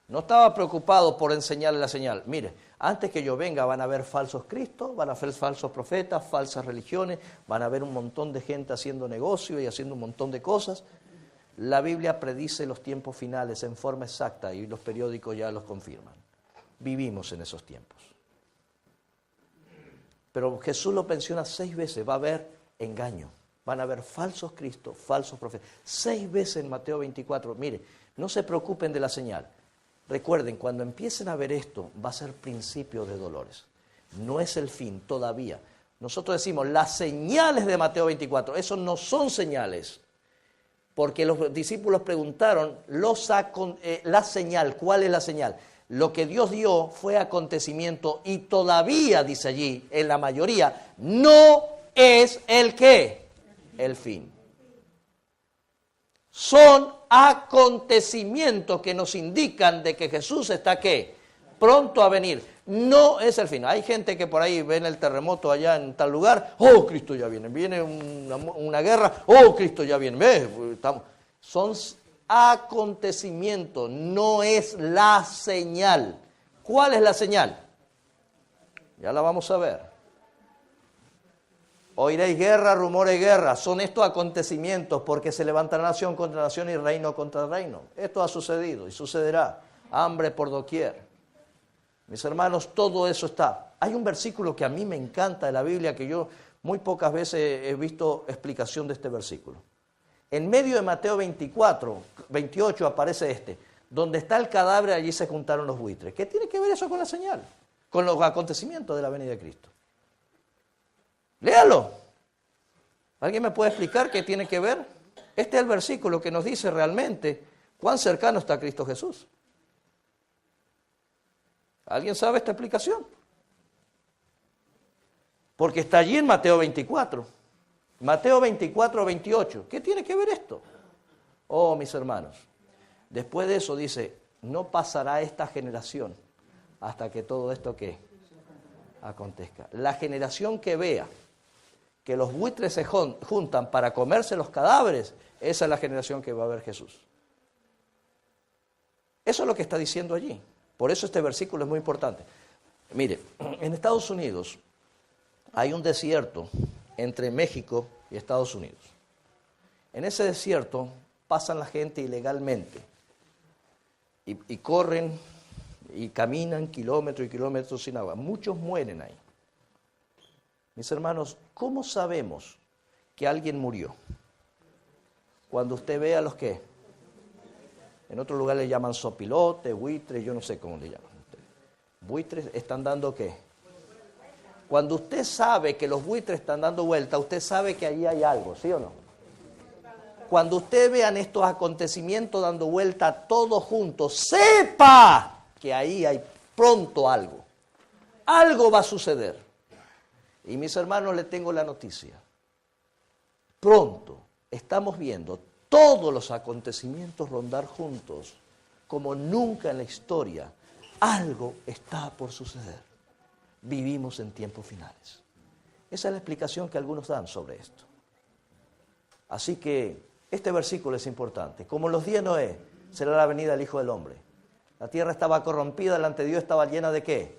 No estaba preocupado por enseñarle la señal. Mire, antes que yo venga van a haber falsos cristos, van a haber falsos profetas, falsas religiones, van a haber un montón de gente haciendo negocio y haciendo un montón de cosas. La Biblia predice los tiempos finales en forma exacta y los periódicos ya los confirman. Vivimos en esos tiempos. Pero Jesús lo menciona 6 veces, va a haber engaño, van a haber falsos cristos, falsos profetas. 6 veces en Mateo 24, mire, no se preocupen de la señal. Recuerden, cuando empiecen a ver esto, va a ser principio de dolores. No es el fin todavía. Nosotros decimos, las señales de Mateo 24, eso no son señales. Porque los discípulos preguntaron, la señal, ¿cuál es la señal? Lo que Dios dio fue acontecimiento y todavía, dice allí, en la mayoría, no es el ¿qué? El fin. Son acontecimientos que nos indican de que Jesús está ¿qué? Pronto a venir. No es el fin. Hay gente que por ahí ven el terremoto allá en tal lugar. ¡Oh, Cristo ya viene! Viene una guerra. ¡Oh, Cristo ya viene! Son acontecimientos, no es la señal. ¿Cuál es la señal? Ya la vamos a ver. Oiréis guerra, rumores de guerra. Son estos acontecimientos porque se levantará nación contra nación y reino contra reino. Esto ha sucedido y sucederá. Hambre por doquier. Mis hermanos, todo eso está. Hay un versículo que a mí me encanta de la Biblia, que yo muy pocas veces he visto explicación de este versículo. En medio de Mateo 24, 28 aparece donde está el cadáver, allí se juntaron los buitres. ¿Qué tiene que ver eso con la señal? Con los acontecimientos de la venida de Cristo. Léalo. ¿Alguien me puede explicar qué tiene que ver? Este es el versículo que nos dice realmente cuán cercano está Cristo Jesús. ¿Alguien sabe esta explicación? Porque está allí en Mateo 24. Mateo 24, 28. ¿Qué tiene que ver esto? Oh, mis hermanos. Después de eso dice, no pasará esta generación hasta que todo esto ¿qué? Acontezca. La generación que vea que los buitres se juntan para comerse los cadáveres, esa es la generación que va a ver Jesús. Eso es lo que está diciendo allí. Por eso este versículo es muy importante. Mire, en Estados Unidos hay un desierto entre México y Estados Unidos. En ese desierto pasan la gente ilegalmente y corren y caminan kilómetros y kilómetros sin agua. Muchos mueren ahí. Mis hermanos, ¿cómo sabemos que alguien murió? Cuando usted ve a los que, en otro lugar le llaman sopilote, buitres, yo no sé cómo le llaman. Buitres están dando ¿qué? Cuando usted sabe que los buitres están dando vuelta, usted sabe que allí hay algo, ¿sí o no? Cuando usted vean estos acontecimientos dando vuelta todos juntos, sepa que ahí hay pronto algo. Algo va a suceder. Y mis hermanos, les tengo la noticia. Pronto estamos viendo todos los acontecimientos rondar juntos, como nunca en la historia. Algo está por suceder. Vivimos en tiempos finales. Esa es la explicación que algunos dan sobre esto. Así que este versículo es importante. Como en los días de Noé, será la venida del Hijo del Hombre. La tierra estaba corrompida, delante de Dios estaba llena de ¿qué?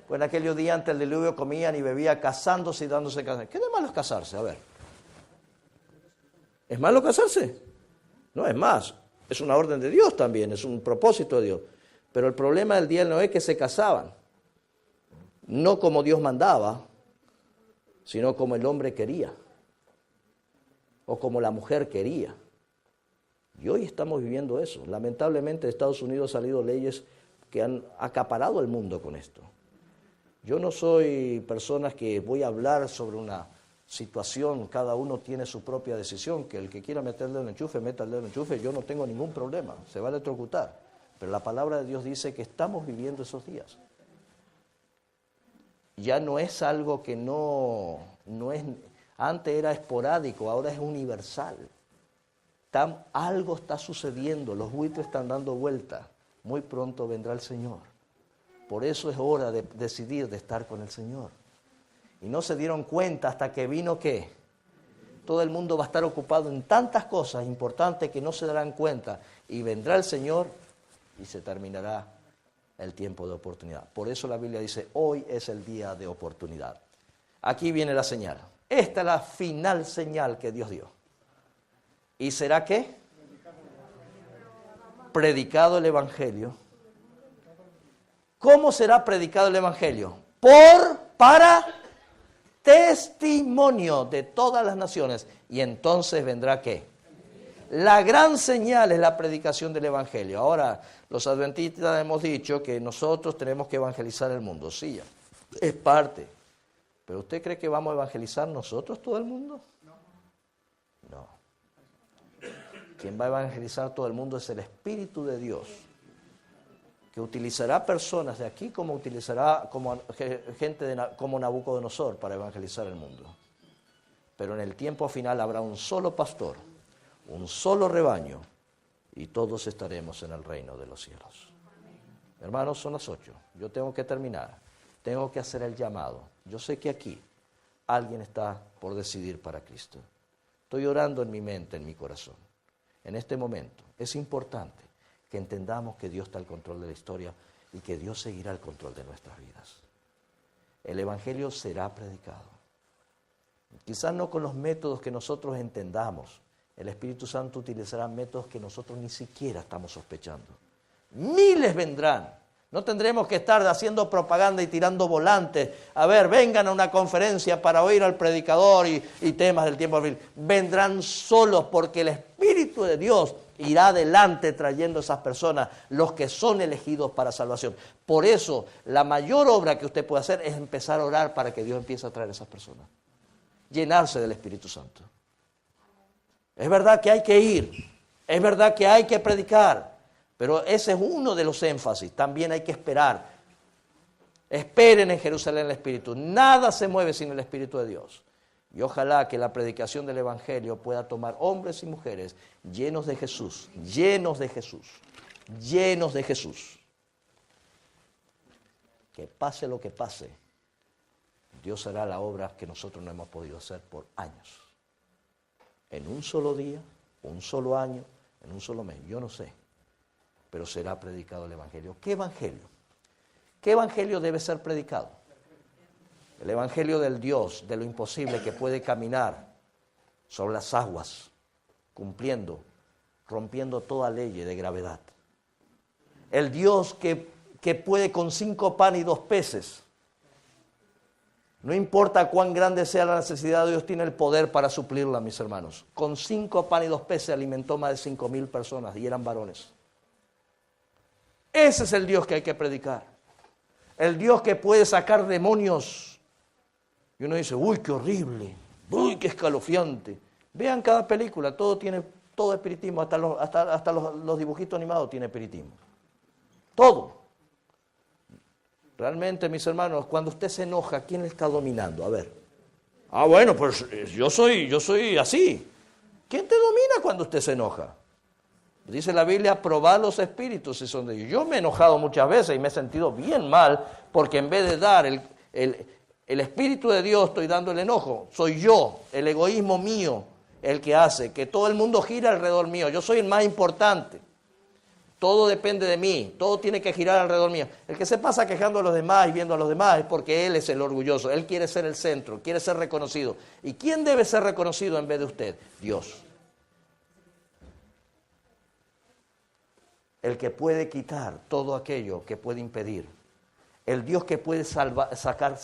Pues en aquellos días antes del diluvio comían y bebían, casándose y dándose casar. ¿Qué de malo es casarse? A ver. ¿Es malo casarse? No, es más. Es una orden de Dios también, es un propósito de Dios. Pero el problema del día de Noé es que se casaban. No como Dios mandaba, sino como el hombre quería. O como la mujer quería. Y hoy estamos viviendo eso. Lamentablemente en Estados Unidos han salido leyes que han acaparado el mundo con esto. Yo no soy persona que voy a hablar sobre una situación, cada uno tiene su propia decisión, que el que quiera meterle el enchufe, meta el dedo en el enchufe, yo no tengo ningún problema, se va a electrocutar. Pero la palabra de Dios dice que estamos viviendo esos días. Ya no es algo que no es, antes era esporádico, ahora es universal. Algo está sucediendo, los buitres están dando vuelta, muy pronto vendrá el Señor. Por eso es hora de decidir de estar con el Señor. Y no se dieron cuenta hasta que vino ¿qué? Todo el mundo va a estar ocupado en tantas cosas importantes que no se darán cuenta. Y vendrá el Señor y se terminará el tiempo de oportunidad. Por eso la Biblia dice, hoy es el día de oportunidad. Aquí viene la señal. Esta es la final señal que Dios dio. ¿Y será qué? Predicado el Evangelio. ¿Cómo será predicado el Evangelio? Para testimonio de todas las naciones. Y entonces vendrá ¿qué? La gran señal es la predicación del Evangelio. Ahora, los adventistas hemos dicho que nosotros tenemos que evangelizar el mundo. Sí, es parte. ¿Pero usted cree que vamos a evangelizar nosotros todo el mundo? No. Quien va a evangelizar todo el mundo es el Espíritu de Dios, que utilizará personas de aquí como utilizará como gente como Nabucodonosor para evangelizar el mundo. Pero en el tiempo final habrá un solo pastor, un solo rebaño, y todos estaremos en el reino de los cielos. Hermanos, son las 8. Yo tengo que terminar. Tengo que hacer el llamado. Yo sé que aquí alguien está por decidir para Cristo. Estoy orando en mi mente, en mi corazón. En este momento es importante que entendamos que Dios está al control de la historia y que Dios seguirá el control de nuestras vidas. El Evangelio será predicado. Quizás no con los métodos que nosotros entendamos. El Espíritu Santo utilizará métodos que nosotros ni siquiera estamos sospechando. Miles vendrán. No tendremos que estar haciendo propaganda y tirando volantes. A ver, vengan a una conferencia para oír al predicador y temas del tiempo. Vendrán solos porque el Espíritu de Dios irá adelante trayendo a esas personas, los que son elegidos para salvación. Por eso, la mayor obra que usted puede hacer es empezar a orar para que Dios empiece a traer a esas personas. Llenarse del Espíritu Santo. Es verdad que hay que ir, es verdad que hay que predicar, pero ese es uno de los énfasis. También hay que esperar. Esperen en Jerusalén el Espíritu. Nada se mueve sin el Espíritu de Dios. Y ojalá que la predicación del Evangelio pueda tomar hombres y mujeres llenos de Jesús, llenos de Jesús, llenos de Jesús. Que pase lo que pase, Dios hará la obra que nosotros no hemos podido hacer por años. En un solo día, un solo año, en un solo mes, yo no sé. pero será predicado el Evangelio. ¿Qué Evangelio? ¿Qué Evangelio debe ser predicado? El Evangelio del Dios, de lo imposible, que puede caminar sobre las aguas, cumpliendo, rompiendo toda ley de gravedad. El Dios que puede con 5 panes y 2 peces. No importa cuán grande sea la necesidad, Dios tiene el poder para suplirla, mis hermanos. Con 5 panes y 2 peces alimentó más de 5,000 personas y eran varones. Ese es el Dios que hay que predicar. El Dios que puede sacar demonios. Y uno dice, uy, qué horrible, uy, qué escalofriante. Vean cada película, todo espiritismo, hasta los dibujitos animados tiene espiritismo. Todo. Realmente, mis hermanos, cuando usted se enoja, ¿quién le está dominando? A ver. Bueno, pues yo soy así. ¿Quién te domina cuando usted se enoja? Dice la Biblia, probad los espíritus si son de Dios. Yo me he enojado muchas veces y me he sentido bien mal porque en vez de dar el espíritu de Dios, estoy dando el enojo. Soy yo, el egoísmo mío, el que hace que todo el mundo gire alrededor mío. Yo soy el más importante. Todo depende de mí, todo tiene que girar alrededor mío. El que se pasa quejando a los demás y viendo a los demás es porque él es el orgulloso. Él quiere ser el centro, quiere ser reconocido. ¿Y quién debe ser reconocido en vez de usted? Dios. El que puede quitar todo aquello que puede impedir. El Dios que puede sanar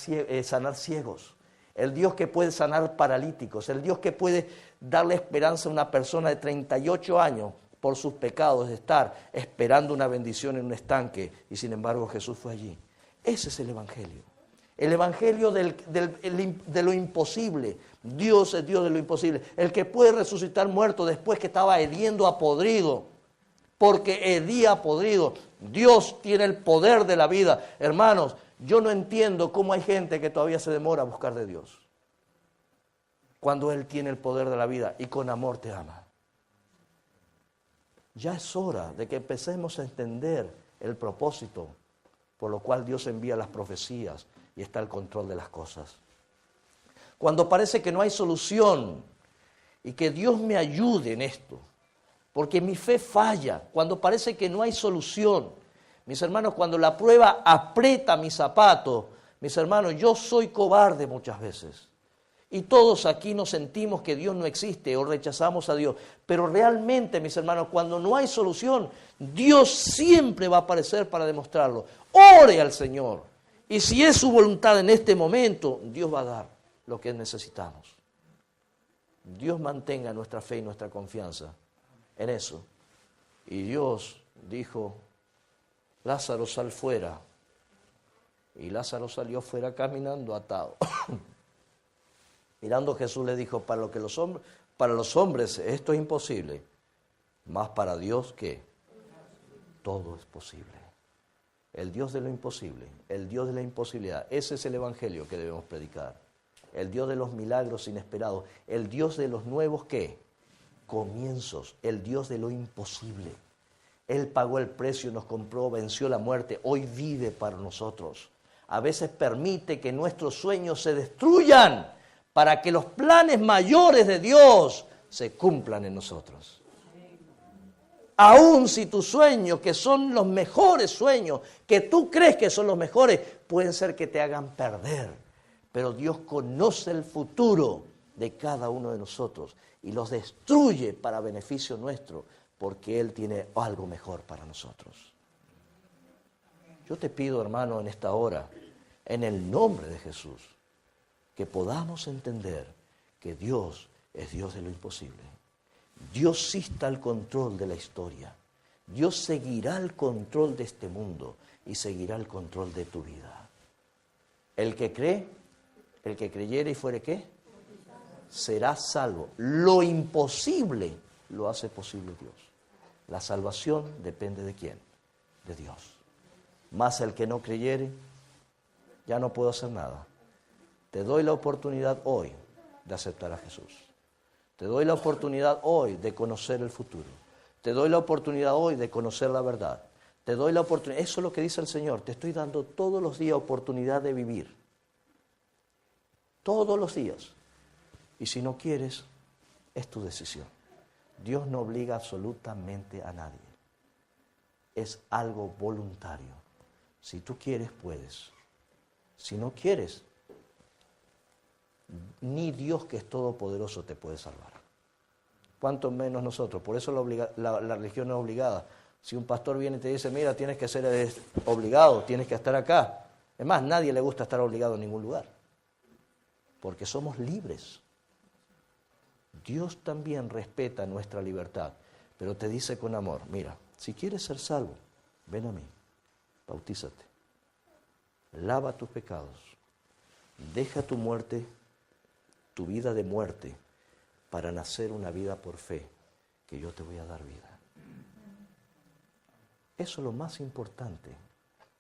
ciegos. El Dios que puede sanar paralíticos. El Dios que puede darle esperanza a una persona de 38 años por sus pecados, de estar esperando una bendición en un estanque, y sin embargo Jesús fue allí. Ese es el Evangelio. El Evangelio de lo imposible. Dios es Dios de lo imposible. El que puede resucitar muerto después que estaba hediendo a podrido, porque hedía podrido. Dios tiene el poder de la vida. Hermanos, yo no entiendo cómo hay gente que todavía se demora a buscar de Dios, cuando Él tiene el poder de la vida y con amor te ama. Ya es hora de que empecemos a entender el propósito por lo cual Dios envía las profecías y está al control de las cosas. Cuando parece que no hay solución y que Dios me ayude en esto, porque mi fe falla, cuando parece que no hay solución. Mis hermanos, cuando la prueba aprieta mi zapato, mis hermanos, yo soy cobarde muchas veces. Y todos aquí nos sentimos que Dios no existe o rechazamos a Dios. Pero realmente, mis hermanos, cuando no hay solución, Dios siempre va a aparecer para demostrarlo. Ore al Señor. Y si es su voluntad en este momento, Dios va a dar lo que necesitamos. Dios mantenga nuestra fe y nuestra confianza en eso. Y Dios dijo, Lázaro, sal fuera. Y Lázaro salió fuera caminando atado. Mirando Jesús le dijo, para los hombres esto es imposible, mas para Dios, ¿qué? Todo es posible. El Dios de lo imposible, el Dios de la imposibilidad, ese es el Evangelio que debemos predicar. El Dios de los milagros inesperados, el Dios de los nuevos, ¿qué? Comienzos, el Dios de lo imposible. Él pagó el precio, nos compró, venció la muerte, hoy vive para nosotros. A veces permite que nuestros sueños se destruyan, para que los planes mayores de Dios se cumplan en nosotros. Aun si tus sueños, que son los mejores sueños, que tú crees que son los mejores, pueden ser que te hagan perder. Pero Dios conoce el futuro de cada uno de nosotros y los destruye para beneficio nuestro, porque Él tiene algo mejor para nosotros. Yo te pido, hermano, en esta hora, en el nombre de Jesús, que podamos entender que Dios es Dios de lo imposible. Dios sí está al control de la historia. Dios seguirá el control de este mundo y seguirá el control de tu vida. El que cree, el que creyere y fuere ¿qué? Será salvo. Lo imposible lo hace posible Dios. La salvación depende de ¿quién? De Dios. Mas el que no creyere, ya no puedo hacer nada. Te doy la oportunidad hoy de aceptar a Jesús. Te doy la oportunidad hoy de conocer el futuro. Te doy la oportunidad hoy de conocer la verdad. Te doy la oportunidad. Eso es lo que dice el Señor. Te estoy dando todos los días oportunidad de vivir. Todos los días. Y si no quieres, es tu decisión. Dios no obliga absolutamente a nadie. es algo voluntario. Si tú quieres, puedes. Si no quieres, ni Dios, que es todopoderoso, te puede salvar. Cuanto menos nosotros. Por eso la religión no es obligada. Si un pastor viene y te dice, mira, tienes que ser obligado, tienes que estar acá. Es más, nadie le gusta estar obligado en ningún lugar. Porque somos libres. Dios también respeta nuestra libertad, pero te dice con amor, mira, si quieres ser salvo, ven a mí, bautízate, lava tus pecados, deja tu muerte, tu vida de muerte, para nacer una vida por fe, que yo te voy a dar vida. Eso es lo más importante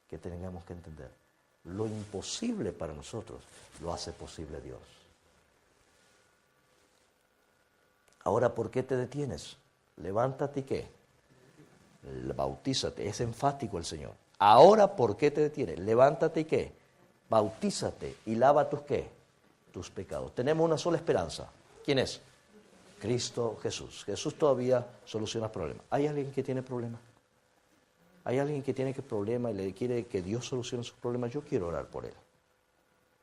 que tengamos que entender. Lo imposible para nosotros lo hace posible Dios. Ahora, ¿por qué te detienes? Levántate y ¿qué? Bautízate. Es enfático el Señor. Ahora, ¿por qué te detienes? Levántate y ¿qué? Bautízate y lava tus ¿qué? Tus pecados. Tenemos una sola esperanza. ¿Quién es? Cristo Jesús. Jesús todavía soluciona problemas. ¿Hay alguien que tiene problemas? ¿Hay alguien que tiene problema y le quiere que Dios solucione sus problemas? Yo quiero orar por él.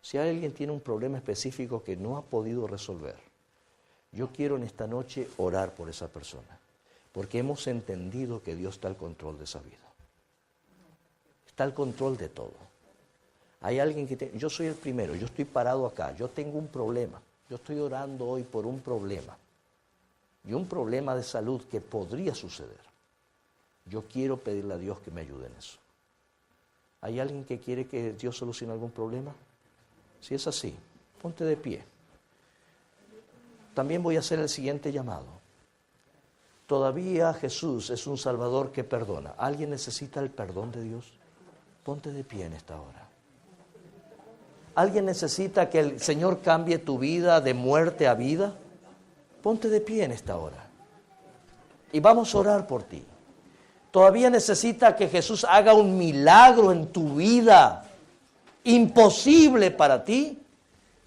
Si alguien tiene un problema específico que no ha podido resolver, yo quiero en esta noche orar por esa persona, porque hemos entendido que Dios está al control de esa vida. Está al control de todo. Hay alguien que yo soy el primero, yo estoy parado acá, yo tengo un problema, yo estoy orando hoy por un problema, y un problema de salud que podría suceder. Yo quiero pedirle a Dios que me ayude en eso. ¿Hay alguien que quiere que Dios solucione algún problema? Si es así, ponte de pie. También voy a hacer el siguiente llamado. Todavía Jesús es un Salvador que perdona. ¿Alguien necesita el perdón de Dios? Ponte de pie en esta hora. ¿Alguien necesita que el Señor cambie tu vida de muerte a vida? Ponte de pie en esta hora. Y vamos a orar por ti. ¿Todavía necesita que Jesús haga un milagro en tu vida imposible para ti?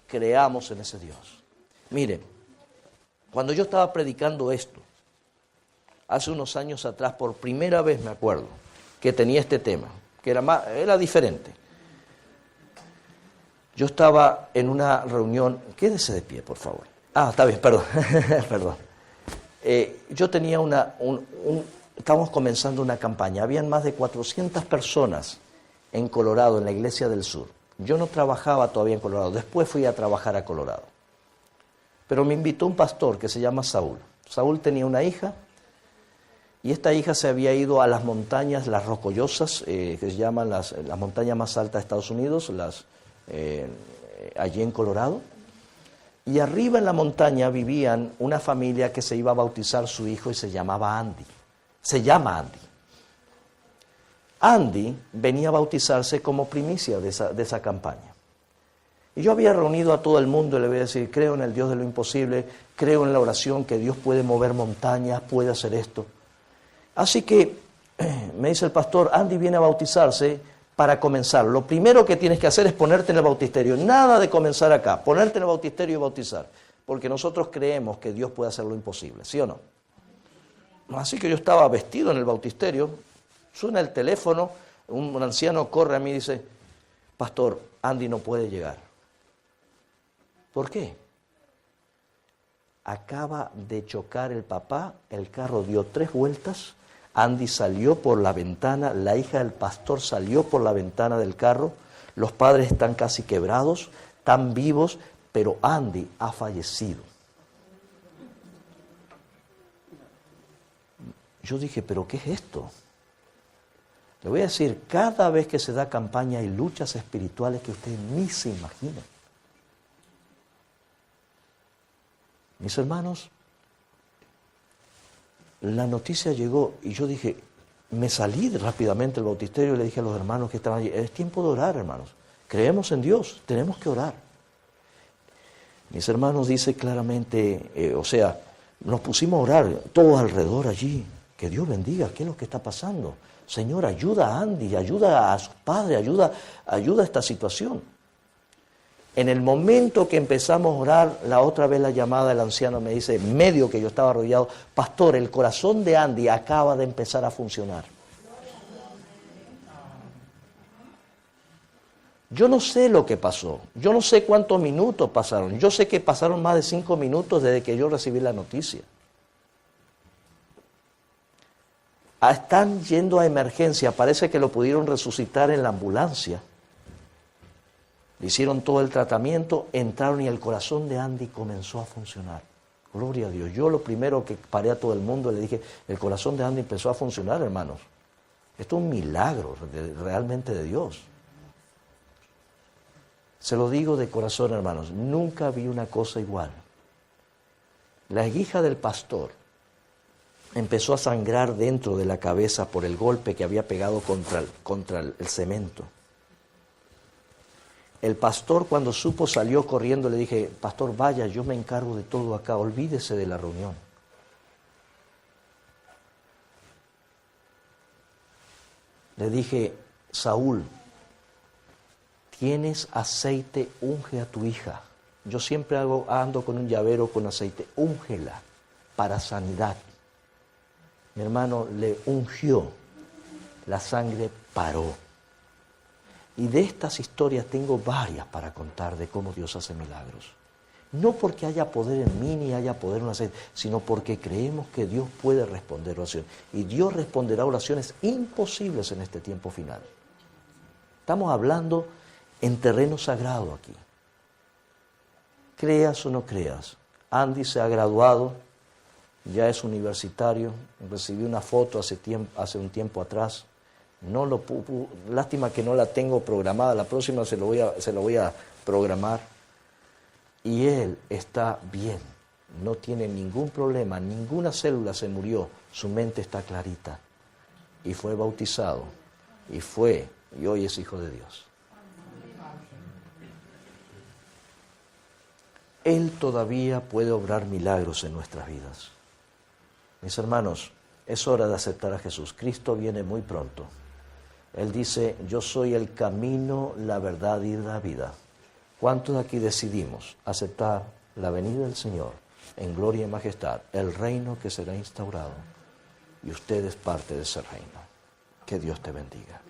Creamos en ese Dios. Miren, cuando yo estaba predicando esto, hace unos años atrás, por primera vez me acuerdo que tenía este tema, que era diferente. Yo estaba en una reunión, quédese de pie, por favor. Ah, está bien, perdón, perdón. Yo tenía estábamos comenzando una campaña, habían más de 400 personas en Colorado, en la Iglesia del Sur. Yo no trabajaba todavía en Colorado, después fui a trabajar a Colorado. Pero me invitó un pastor que se llama Saúl. Saúl tenía una hija, y esta hija se había ido a las montañas, las Rocallosas, que se llaman las montañas más altas de Estados Unidos, allí en Colorado. Y arriba en la montaña vivían una familia que se iba a bautizar su hijo y se llamaba Andy. Se llama Andy. Andy venía a bautizarse como primicia de esa campaña. Y yo había reunido a todo el mundo y le voy a decir, creo en el Dios de lo imposible, creo en la oración, que Dios puede mover montañas, puede hacer esto. Así que me dice el pastor, Andy viene a bautizarse para comenzar. Lo primero que tienes que hacer es ponerte en el bautisterio. Nada de comenzar acá, ponerte en el bautisterio y bautizar. Porque nosotros creemos que Dios puede hacer lo imposible, ¿sí o no? Así que yo estaba vestido en el bautisterio, suena el teléfono, un anciano corre a mí y dice, pastor, Andy no puede llegar. ¿Por qué? Acaba de chocar el papá, el carro dio 3 vueltas, Andy salió por la ventana, la hija del pastor salió por la ventana del carro, los padres están casi quebrados, están vivos, pero Andy ha fallecido. Yo dije, ¿pero qué es esto? Le voy a decir, cada vez que se da campaña hay luchas espirituales que ustedes ni se imaginan. Mis hermanos, la noticia llegó y yo dije, me salí rápidamente del bautisterio y le dije a los hermanos que estaban allí, es tiempo de orar, hermanos. Creemos en Dios, tenemos que orar. Mis hermanos dicen claramente, nos pusimos a orar todos alrededor allí. Que Dios bendiga, ¿qué es lo que está pasando? Señor, ayuda a Andy, ayuda a su padre, ayuda a esta situación. En el momento que empezamos a orar, la otra vez la llamada del anciano me dice, medio que yo estaba arrodillado, pastor, el corazón de Andy acaba de empezar a funcionar. Yo no sé lo que pasó, yo no sé cuántos minutos pasaron, yo sé que pasaron más de 5 minutos desde que yo recibí la noticia. Están yendo a emergencia, parece que lo pudieron resucitar en la ambulancia. Le hicieron todo el tratamiento, entraron y el corazón de Andy comenzó a funcionar. Gloria a Dios. Yo lo primero que paré a todo el mundo le dije, el corazón de Andy empezó a funcionar, hermanos. Esto es un milagro realmente de Dios. Se lo digo de corazón, hermanos, nunca vi una cosa igual. La hija del pastor empezó a sangrar dentro de la cabeza por el golpe que había pegado contra el cemento. El pastor, cuando supo, salió corriendo. Le dije, pastor, vaya, yo me encargo de todo acá, olvídese de la reunión. Le dije, Saúl, tienes aceite, unge a tu hija. Yo siempre ando con un llavero con aceite, úngela para sanidad. Mi hermano le ungió, la sangre paró. Y de estas historias tengo varias para contar de cómo Dios hace milagros. No porque haya poder en mí ni haya poder en hacer, sino porque creemos que Dios puede responder oraciones. Y Dios responderá oraciones imposibles en este tiempo final. Estamos hablando en terreno sagrado aquí. Creas o no creas, Andy se ha graduado, ya es universitario, recibí una foto hace un tiempo atrás. No lo lástima que no la tengo programada, la próxima se lo voy a programar. Y él está bien, no tiene ningún problema, ninguna célula se murió, su mente está clarita. Y fue bautizado, y hoy es hijo de Dios. Él todavía puede obrar milagros en nuestras vidas. Mis hermanos, es hora de aceptar a Jesús. Cristo viene muy pronto. Él dice, yo soy el camino, la verdad y la vida. ¿Cuántos de aquí decidimos aceptar la venida del Señor en gloria y majestad, el reino que será instaurado? Y usted es parte de ese reino. Que Dios te bendiga.